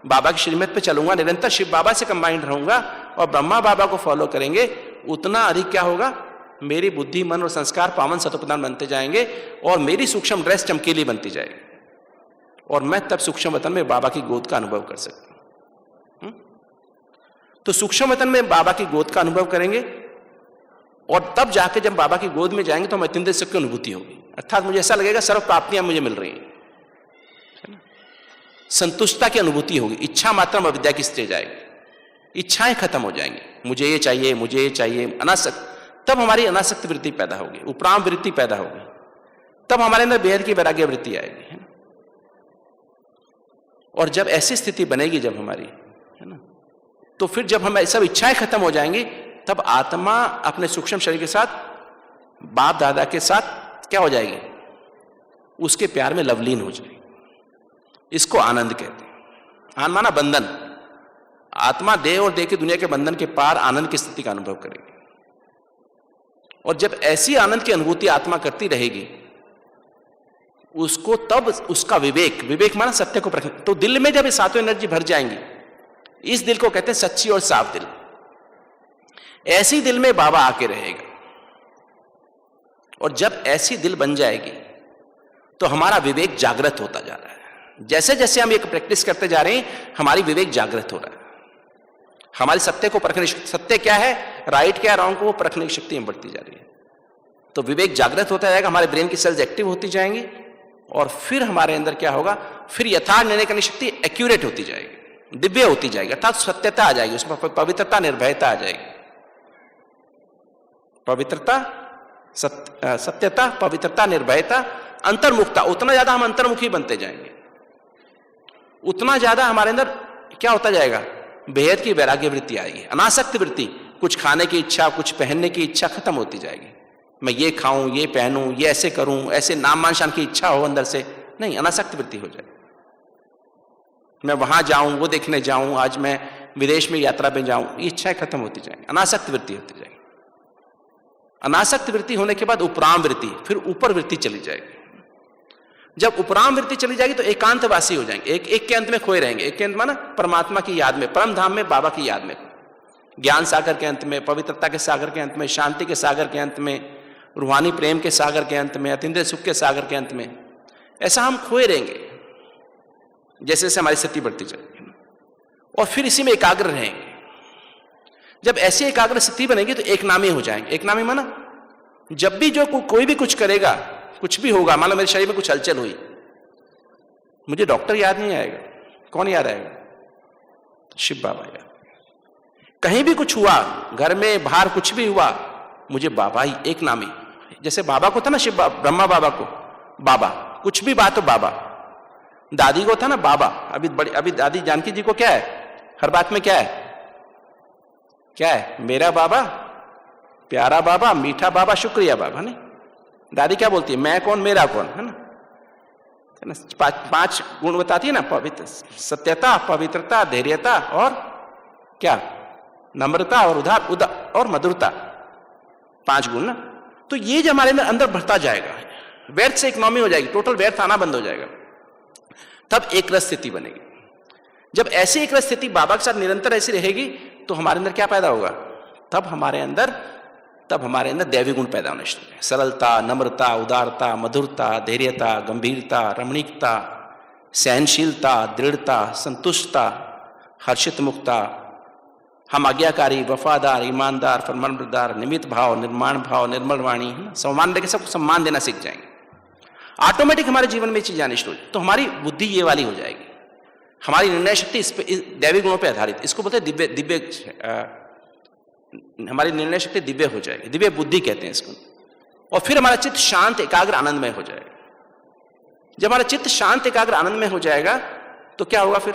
बाबा की श्रीमत पे चलूंगा, निरंतर शिव बाबा से कंबाइंड रहूंगा और ब्रह्मा बाबा को फॉलो करेंगे, उतना अधिक क्या होगा? मेरी बुद्धि, मन और संस्कार पावन सत्वप्रधान बनते जाएंगे और मेरी सूक्ष्म ड्रेस चमकीली बनती जाएगी और मैं तब सूक्ष्म वतन में बाबा की गोद का अनुभव कर सकता हूं। तो सूक्ष्म वतन में बाबा की गोद का अनुभव करेंगे और तब जाके जब बाबा की गोद में जाएंगे तो हमें अत्यंत सुख की अनुभूति होगी। अर्थात मुझे ऐसा लगेगा सर्व प्राप्तियां मुझे मिल रही हैं, संतुष्टता की अनुभूति होगी। इच्छा मात्र अविद्या की स्टेज आएगी, इच्छाएं खत्म हो जाएंगी, मुझे ये चाहिए, मुझे ये चाहिए, अनासक्त। तब हमारी अनासक्त वृत्ति पैदा होगी, उपराम वृत्ति पैदा होगी, तब हमारे अंदर बेहद की वैराग्य वृत्ति आएगी, है ना। और जब ऐसी स्थिति बनेगी जब हमारी, है ना, तो फिर जब हम सब इच्छाएं खत्म हो जाएंगी, तब आत्मा अपने सूक्ष्म शरीर के साथ, बाप दादा के साथ क्या हो जाएगी? उसके प्यार में लवलीन हो जाएगी। इसको आनंद कहते हैं। आनंद माना बंधन। आत्मा देह और देह की दुनिया के बंधन के पार आनंद की स्थिति का अनुभव करेगी। और जब ऐसी आनंद की अनुभूति आत्मा करती रहेगी, उसको तब उसका विवेक, विवेक माना सत्य को परखना, तो दिल में जब ये सातों एनर्जी भर जाएंगी, इस दिल को कहते हैं सच्ची और साफ दिल। ऐसी दिल में बाबा आके रहेगा और जब ऐसी दिल बन जाएगी तो हमारा विवेक जागृत होता जा रहा है। जैसे जैसे हम एक प्रैक्टिस करते जा रहे हैं, हमारी विवेक जागृत हो रहा है। हमारी सत्य को परखने, सत्य क्या है, राइट क्या, रॉन्ग को परखने की शक्ति में बढ़ती जा रही है। तो विवेक जागृत होता जाएगा, हमारे ब्रेन की सेल्स एक्टिव होती जाएंगी और फिर हमारे अंदर क्या होगा, फिर यथार्थ निर्णय करने की शक्ति एक्यूरेट होती जाएगी, दिव्य होती जाएगी, अर्थात सत्यता आ जाएगी, उसमें पवित्रता, निर्भयता आ जाएगी। पवित्रता, सत्यता, पवित्रता, निर्भयता, अंतर्मुखता। उतना ज्यादा हम अंतर्मुखी बनते जाएंगे, उतना ज्यादा हमारे अंदर क्या होता जाएगा, बेहद की वैराग्य वृत्ति आएगी, अनासक्त वृत्ति। कुछ खाने की इच्छा, कुछ पहनने की इच्छा खत्म होती जाएगी। मैं ये खाऊं, ये पहनूं, ये ऐसे करूं, ऐसे नाम मान शान की इच्छा हो अंदर से नहीं, अनासक्त वृत्ति हो जाए। मैं वहां जाऊं, वो देखने जाऊं, आज मैं विदेश में यात्रा पे जाऊं, ये इच्छाएं खत्म होती जाएंगी, अनासक्त वृत्ति होती जाएगी। अनासक्त वृत्ति होने के बाद उपराम वृत्ति, फिर ऊपर वृत्ति चली जाएगी। जब उपराम वृत्ति चली जाएगी तो एकांतवासी हो जाएंगे, एक के अंत में खोए रहेंगे। एक के अंत माना परमात्मा की याद में, परम धाम में, बाबा की याद में, ज्ञान सागर के अंत में, पवित्रता के सागर के अंत में, शांति के सागर के अंत में, रूहानी प्रेम के सागर के अंत में, अतीन्द्रिय सुख के सागर के अंत में। ऐसा हम खोए रहेंगे जैसे जैसे हमारी स्थिति बढ़ती चलेगी, और फिर इसी में एकाग्र रहेंगे। जब ऐसी एकाग्र स्थिति बनेगी तो एक नामी हो जाएंगे। एक नामी माना जब भी जो कोई भी कुछ करेगा, कुछ भी होगा, मान लो मेरे शरीर में कुछ हलचल हुई, मुझे डॉक्टर याद नहीं आएगा, कौन याद आएगा? शिव बाबा याद। कहीं भी कुछ हुआ, घर में बाहर कुछ भी हुआ, मुझे बाबा ही एक नामी। जैसे बाबा को था ना शिव बाबा, ब्रह्मा बाबा को बाबा, कुछ भी बात हो बाबा। दादी को था ना बाबा। अभी दादी जानकी जी को क्या है? हर बात में क्या है? क्या है? मेरा बाबा, प्यारा बाबा, मीठा बाबा, शुक्रिया बाबा। नहीं, दादी क्या बोलती है? मैं कौन, मेरा कौन, है ना? पांच गुण बताती है ना, पवित्र, सत्यता, पवित्रता, धैर्यता और क्या, नम्रता और उदार और मधुरता, 5 गुण ना। तो ये जो हमारे अंदर बढ़ता जाएगा, व्यर्थ से इकोनॉमी हो जाएगी, टोटल व्यर्थ आना बंद हो जाएगा, तब एक रस स्थिति बनेगी। जब ऐसी एक रस स्थिति बाबा के साथ निरंतर ऐसी रहेगी तो हमारे अंदर क्या पैदा होगा? तब हमारे अंदर दैवी गुण पैदा होने शुरू होंगे। सरलता, नम्रता, उदारता, मधुरता, धैर्यता, गंभीरता, रमणीकता, सहनशीलता, दृढ़ता, संतुष्टता, हर्षित मुक्ता, हम आज्ञाकारी, वफादार, ईमानदार, फरमानबरदार, निमित्त भाव, निर्माण भाव, निर्मल वाणी, है ना, सम्मान देकर सबको सम्मान देना सीख जाएंगे। ऑटोमेटिक हमारे जीवन में चीज आनी शुरू हो, तो हमारी बुद्धि ये वाली हो जाएगी। हमारी निर्णय शक्ति इस दैवी गुणों पे आधारित, इसको बोलते हैं दिव्य हमारी निर्णय शक्ति दिव्य हो जाएगी, दिव्य बुद्धि कहते हैं इसको। और फिर हमारा चित्त शांत, एकाग्र, आनंदमय हो जाएगा। जब हमारा चित्त शांत, एकाग्र, आनंदमय हो जाएगा तो क्या होगा? फिर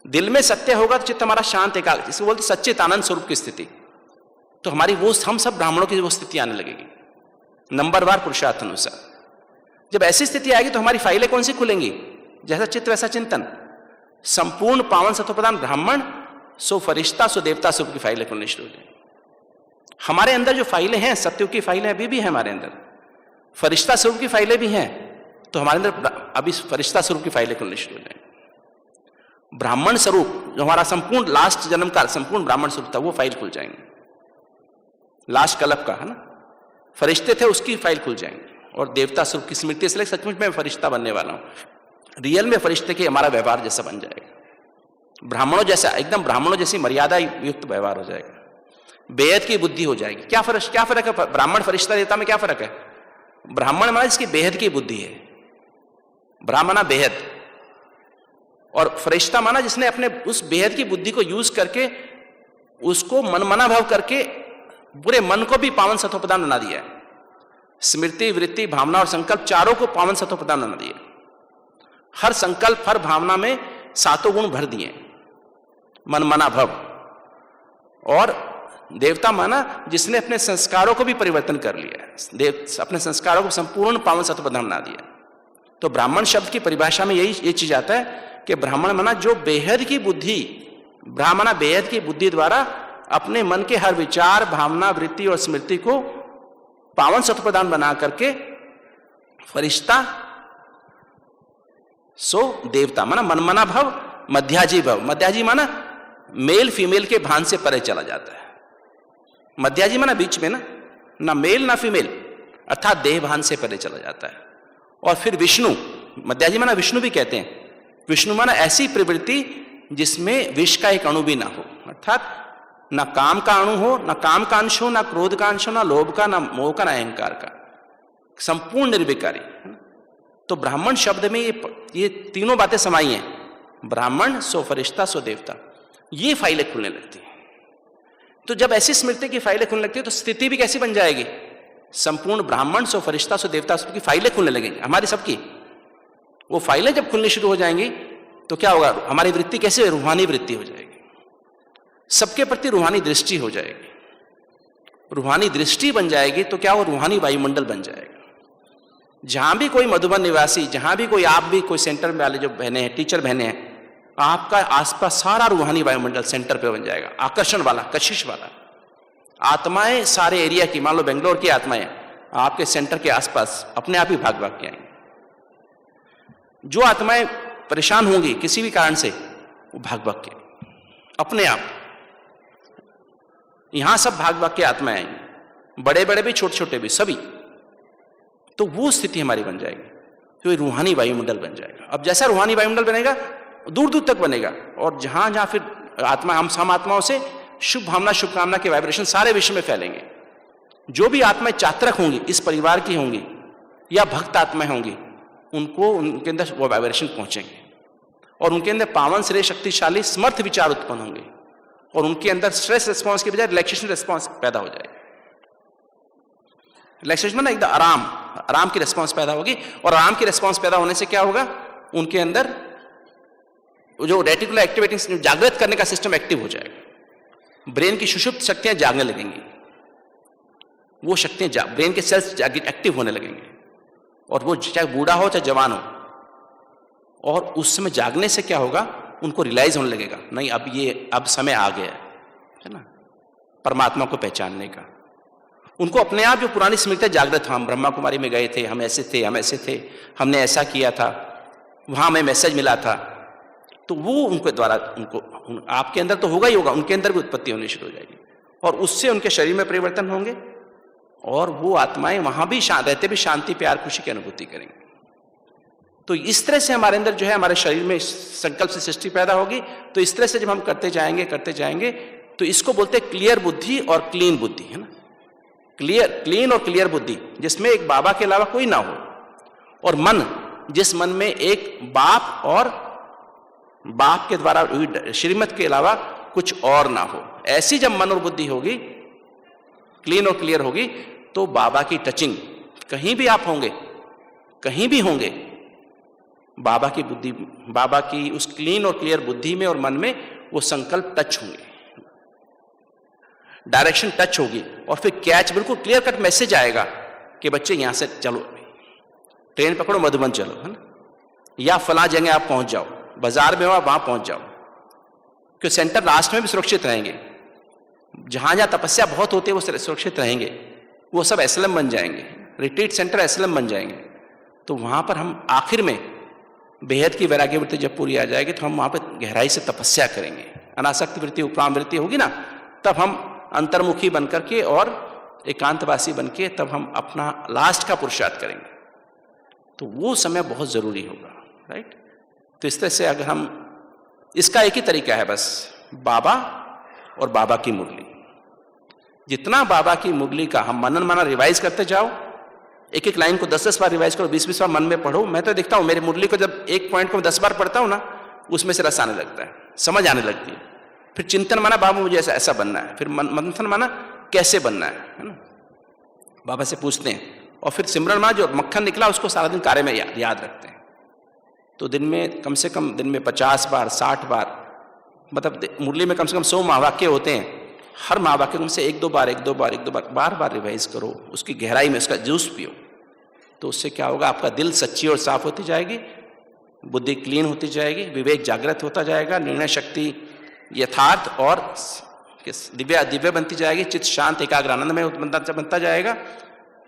दिल में सत्य होगा तो चित्त हमारा शांत, एकाग्र, जिसको बोलते सच्चित आनंद स्वरूप की स्थिति। तो हमारी वो, हम सब ब्राह्मणों की वो स्थिति आने लगेगी, नंबरवार पुरुषार्थ अनुसार। जब ऐसी स्थिति आएगी तो हमारी फाइलें कौन सी खुलेंगी? जैसा चित्त वैसा चिंतन। संपूर्ण पावन सत्वप्रधान ब्राह्मण, सो फरिश्ता, सो देवता स्वरूप की फाइलें खुलनी शुरू हो जाएंगी। हमारे अंदर जो फाइलें हैं, सत्युग की फाइलें अभी भी हैं हमारे अंदर, फरिश्ता स्वरूप की फाइलें भी हैं, तो हमारे अंदर अभी फरिश्ता स्वरूप की फाइलें खुलनी शुरू हो जाएंगी। ब्राह्मण स्वरूप जो हमारा संपूर्ण लास्ट जन्म का संपूर्ण ब्राह्मण स्वरूप था, वो फाइल खुल जाएंगे, लास्ट कल्प का, है ना, फरिश्ते थे उसकी फाइल खुल जाएंगे। और देवता स्वरूप की स्मृति से सचमुच में फरिश्ता बनने वाला हूं, रियल में फरिश्ते के हमारा व्यवहार जैसा बन जाएगा, ब्राह्मणों जैसा, एकदम ब्राह्मणों जैसी मर्यादा युक्त व्यवहार हो जाएगा, बेहद की बुद्धि हो जाएगी। क्या फर्क है ब्राह्मण फरिश्ता देवता में? क्या फर्क है? ब्राह्मण माना जिसकी बेहद की बुद्धि है, ब्राह्मणा बेहद, और फरिश्ता माना जिसने अपने उस बेहद की बुद्धि को यूज करके उसको मनमना भाव करके पूरे मन को भी पावन सत्वप्रधान बना दिया है। स्मृति, वृत्ति, भावना और संकल्प चारों को पावन सत्वप्रधान बना दिया। हर संकल्प, हर भावना में 7 गुण भर दिए, मनमना भव। और देवता माना जिसने अपने संस्कारों को भी परिवर्तन कर लिया है, अपने संस्कारों को संपूर्ण पावन सत्वप्रधान बना दिया। तो ब्राह्मण शब्द की परिभाषा में ये चीज आता है कि ब्राह्मण माना जो बेहद की बुद्धि, ब्राह्मणा बेहद की बुद्धि द्वारा अपने मन के हर विचार, भावना, वृत्ति और स्मृति को पावन सत्वप्रधान बना करके फरिश्ता, सो देवता माना मनमना भव, मध्याजी भव। मध्याजी माना मेल फीमेल के भान से परे चला जाता है। मध्याजी माना बीच में ना मेल ना फीमेल, अर्थात देह भान से परे चला जाता है। और फिर विष्णु, मध्याजी माना विष्णु भी कहते हैं। विष्णु माना ऐसी प्रवृत्ति जिसमें विष का एक अणु भी ना हो, अर्थात ना काम का अणु हो, ना काम का अंश हो, ना क्रोध का अंश हो, ना लोभ का, ना मोह का, ना अहंकार का, संपूर्ण निर्विकारी। तो ब्राह्मण शब्द में ये तीनों बातें समाई हैं, ब्राह्मण, सो फरिश्ता, सो देवता। ये फाइलें खुलने लगती हैं। तो जब ऐसी स्मृति की फाइलें खुलने लगती है तो स्थिति भी कैसी बन जाएगी? संपूर्ण ब्राह्मण, सो फरिश्ता, सो देवता की फाइलें खुलने लगेंगी हमारी सबकी। वो फाइलें जब खुलनी शुरू हो जाएंगी तो क्या होगा? हमारी वृत्ति कैसे? रूहानी वृत्ति हो जाएगी, सबके प्रति रूहानी दृष्टि हो जाएगी। रूहानी दृष्टि बन जाएगी तो क्या हो? रूहानी वायुमंडल बन जाएगा। जहां भी कोई मधुबन निवासी, जहां भी कोई, आप भी कोई सेंटर में वाले जो बहने हैं, टीचर बहने हैं, आपका आसपास सारा रूहानी वायुमंडल सेंटर पे बन जाएगा, आकर्षण वाला, कशिश वाला। आत्माएं सारे एरिया की, मान लो बेंगलोर की आत्माएं आपके सेंटर के आसपास अपने आप ही भाग भाग के आएंगी। जो आत्माएं परेशान होंगी किसी भी कारण से, वो भाग भाग के अपने आप, यहां सब भाग भाग के आत्माएं आएंगी, बड़े बड़े भी, छोटे छोटे भी, सभी। तो वो स्थिति हमारी बन जाएगी, तो ये रूहानी वायुमंडल बन जाएगा। अब जैसा रूहानी वायुमंडल बनेगा, दूर दूर तक बनेगा, और जहां जहां फिर आत्मा, हम आत्माओं से शुभ भावना, शुभकामना के वाइब्रेशन सारे विश्व में फैलेंगे। जो भी आत्माएं चात्रक होंगी, इस परिवार की होंगी या भक्त आत्माएं होंगी, उनको उनके अंदर वो वाइब्रेशन पहुंचेंगे, और उनके अंदर पावन, श्रेय, शक्तिशाली, समर्थ विचार उत्पन्न होंगे, और उनके अंदर स्ट्रेस रिस्पॉन्स के बजाय रिलैक्सेशन रिस्पॉन्स पैदा हो जाएगा। रिलैक्सेशन ना, एकदम आराम की रिस्पॉन्स पैदा होगी, और आराम की रिस्पॉन्स पैदा होने से क्या होगा, उनके अंदर जो रेटिकुलर एक्टिविटी, जागृत करने का सिस्टम एक्टिव हो जाएगा। ब्रेन की सुषुप्त शक्तियां जागने लगेंगी, वो शक्तियां ब्रेन के सेल्स एक्टिव होने लगेंगे, और वो चाहे बूढ़ा हो चाहे जवान हो, और उस समय जागने से क्या होगा, उनको रियलाइज होने लगेगा, नहीं अब समय आ गया है ना परमात्मा को पहचानने का। उनको अपने आप जो पुरानी स्मृतियां जागृत, हम ब्रह्मा कुमारी में गए थे, हम ऐसे थे, हमने ऐसा किया था, वहां हमें मैसेज मिला था, तो वो उनके द्वारा, आपके अंदर तो होगा ही होगा, उनके अंदर भी उत्पत्ति होनी शुरू हो जाएगी, और उससे उनके शरीर में परिवर्तन होंगे, और वो आत्माएं वहां भी रहते भी शांति, प्यार, खुशी की अनुभूति करेंगे। तो इस तरह से हमारे अंदर जो है, हमारे शरीर में संकल्प से सृष्टि पैदा होगी। तो इस तरह से जब हम करते जाएंगे, तो इसको बोलते हैं क्लियर बुद्धि और क्लीन बुद्धि, है ना। क्लीन और क्लियर बुद्धि, जिसमें एक बाबा के अलावा कोई ना हो, और मन, जिस मन में एक बाप और बाप के द्वारा श्रीमत के अलावा कुछ और ना हो, ऐसी जब मन और बुद्धि होगी, क्लीन और क्लियर होगी, तो बाबा की टचिंग, कहीं भी आप होंगे, कहीं भी होंगे, बाबा की बुद्धि, बाबा की उस क्लीन और क्लियर बुद्धि में और मन में वो संकल्प टच होंगे, डायरेक्शन टच होगी, और फिर कैच, बिल्कुल क्लियर कट मैसेज आएगा कि बच्चे यहां से चलो, ट्रेन पकड़ो, मधुबन चलो, है ना, या फला जगह आप पहुंच जाओ, बाजार में हो आप वहां पहुंच जाओ, क्योंकि सेंटर लास्ट में भी सुरक्षित रहेंगे। जहां जहां तपस्या बहुत होती है वो सुरक्षित रहेंगे, वो सब एसएलएम बन जाएंगे, रिट्रीट सेंटर एसएलएम बन जाएंगे। तो वहां पर हम आखिर में बेहद की वैराग्य वृत्ति जब पूरी आ जाएगी, तो हम वहां पर गहराई से तपस्या करेंगे, अनासक्ति वृत्ति, उपराम वृत्ति होगी ना, तब हम अंतर्मुखी बनकर के और एकांतवासी बन के तब हम अपना लास्ट का पुरुषार्थ करेंगे। तो वो समय बहुत जरूरी होगा, राइट। तो इस तरह से अगर हम, इसका एक ही तरीका है बस, बाबा और बाबा की मुरली। जितना बाबा की मुरली का हम मनन माना रिवाइज करते जाओ, एक एक लाइन को 10-10 बार रिवाइज करो, 20-20 बार मन में पढ़ो। मैं तो देखता हूं मेरी मुरली को जब एक पॉइंट को 10 बार पढ़ता हूं ना, उसमें से रस आने लगता है, समझ आने लगती है। फिर चिंतन माना, बाबा मुझे ऐसा बनना है, फिर मंथन माना कैसे बनना है ना, बाबा से पूछते हैं, और फिर सिमरन माना, जो मक्खन निकला उसको सारा दिन कार्य में याद रखते हैं। तो दिन में कम से कम 50 बार 60 बार, मतलब मुरली में कम से कम 100 महावाक्य होते हैं, हर महावाक्य से एक दो बार बार बार रिवाइज करो, उसकी गहराई में उसका जूस पियो। तो उससे क्या होगा, आपका दिल सच्ची और साफ होती जाएगी, बुद्धि क्लीन होती जाएगी, विवेक जागृत होता जाएगा, निर्णय शक्ति यथार्थ और दिव्य बनती जाएगी, चित्त शांत एकाग्र आनंद में बनता जाएगा।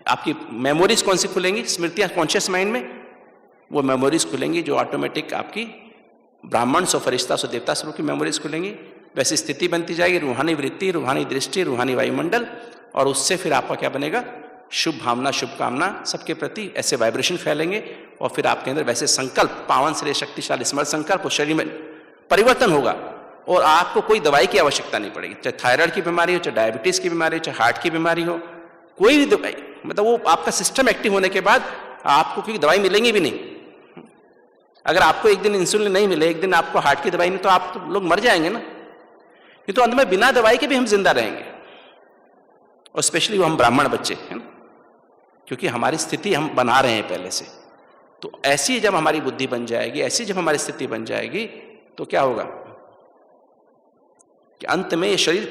आपकी मेमोरीज कौन सी खुलेंगी, स्मृतियां कॉन्शियस माइंड में, वो मेमोरीज खुलेंगी जो ऑटोमेटिक आपकी ब्राह्मण सो फरिश्ता सो देवता स्वरूप की मेमोरीज खुलेंगी। वैसी स्थिति बनती जाएगी, रूहानी वृत्ति, रूहानी दृष्टि, रूहानी वायुमंडल, और उससे फिर आपका क्या बनेगा, शुभ भावना, शुभकामना सबके प्रति ऐसे वाइब्रेशन फैलेंगे, और फिर आपके अंदर वैसे संकल्प, पावन श्रेय शक्तिशाली स्मृत संकल्प, शरीर में परिवर्तन होगा, और आपको कोई दवाई की आवश्यकता नहीं पड़ेगी। चाहे थायराइड की बीमारी हो, चाहे डायबिटीज की बीमारी हो, चाहे हार्ट की बीमारी हो, कोई भी दवाई, मतलब वो आपका सिस्टम एक्टिव होने के बाद आपको कोई दवाई मिलेंगी भी नहीं। अगर आपको एक दिन इंसुलिन नहीं मिले, एक दिन आपको हार्ट की दवाई नहीं, तो आप तो लोग मर जाएंगे ना। ये तो अंत में बिना दवाई के भी हम जिंदा रहेंगे, और स्पेशली वो हम ब्राह्मण बच्चे हैं ना, क्योंकि हमारी स्थिति हम बना रहे हैं पहले से। तो ऐसी जब हमारी बुद्धि बन जाएगी, ऐसी जब हमारी स्थिति बन जाएगी, तो क्या होगा कि अंत में ये शरीर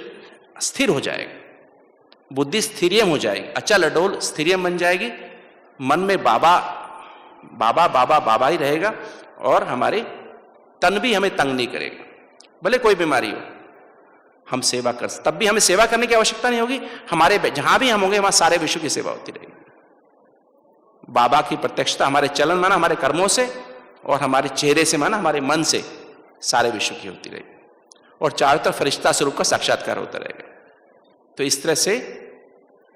स्थिर हो जाएगा, बुद्धि स्थिरियम हो जाएगी, अचल अडोल स्थिरियम बन जाएगी। मन में बाबा बाबा बाबा बाबा ही रहेगा, और हमारे तन भी हमें तंग नहीं करेगा, भले कोई बीमारी हो, हम सेवा कर, तब भी हमें सेवा करने की आवश्यकता नहीं होगी। हमारे जहां भी हम होंगे वहां सारे विश्व की सेवा होती रहेगी। बाबा की प्रत्यक्षता हमारे चलन माना हमारे कर्मों से, और हमारे चेहरे से माना हमारे मन से सारे विश्व की होती रहेगी, और चारों तरफ फरिश्ता स्वरूप का साक्षात्कार होता रहेगा। तो इस तरह से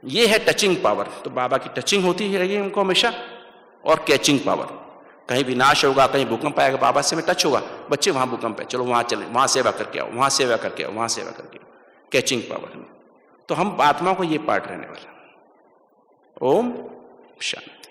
ये है टचिंग पावर। तो बाबा की टचिंग होती ही रहेगी हमको हमेशा, और कैचिंग पावर, कहीं विनाश होगा, कहीं भूकंप आएगा, बाबा से में टच होगा, बच्चे वहां भूकंप है, चलो वहां चले, वहां सेवा करके आओ, वहां सेवा करके आओ, वहां सेवा करके आओ, कैचिंग पावर में। तो हम आत्मा को ये पाठ रहने वाला। ओम शांति।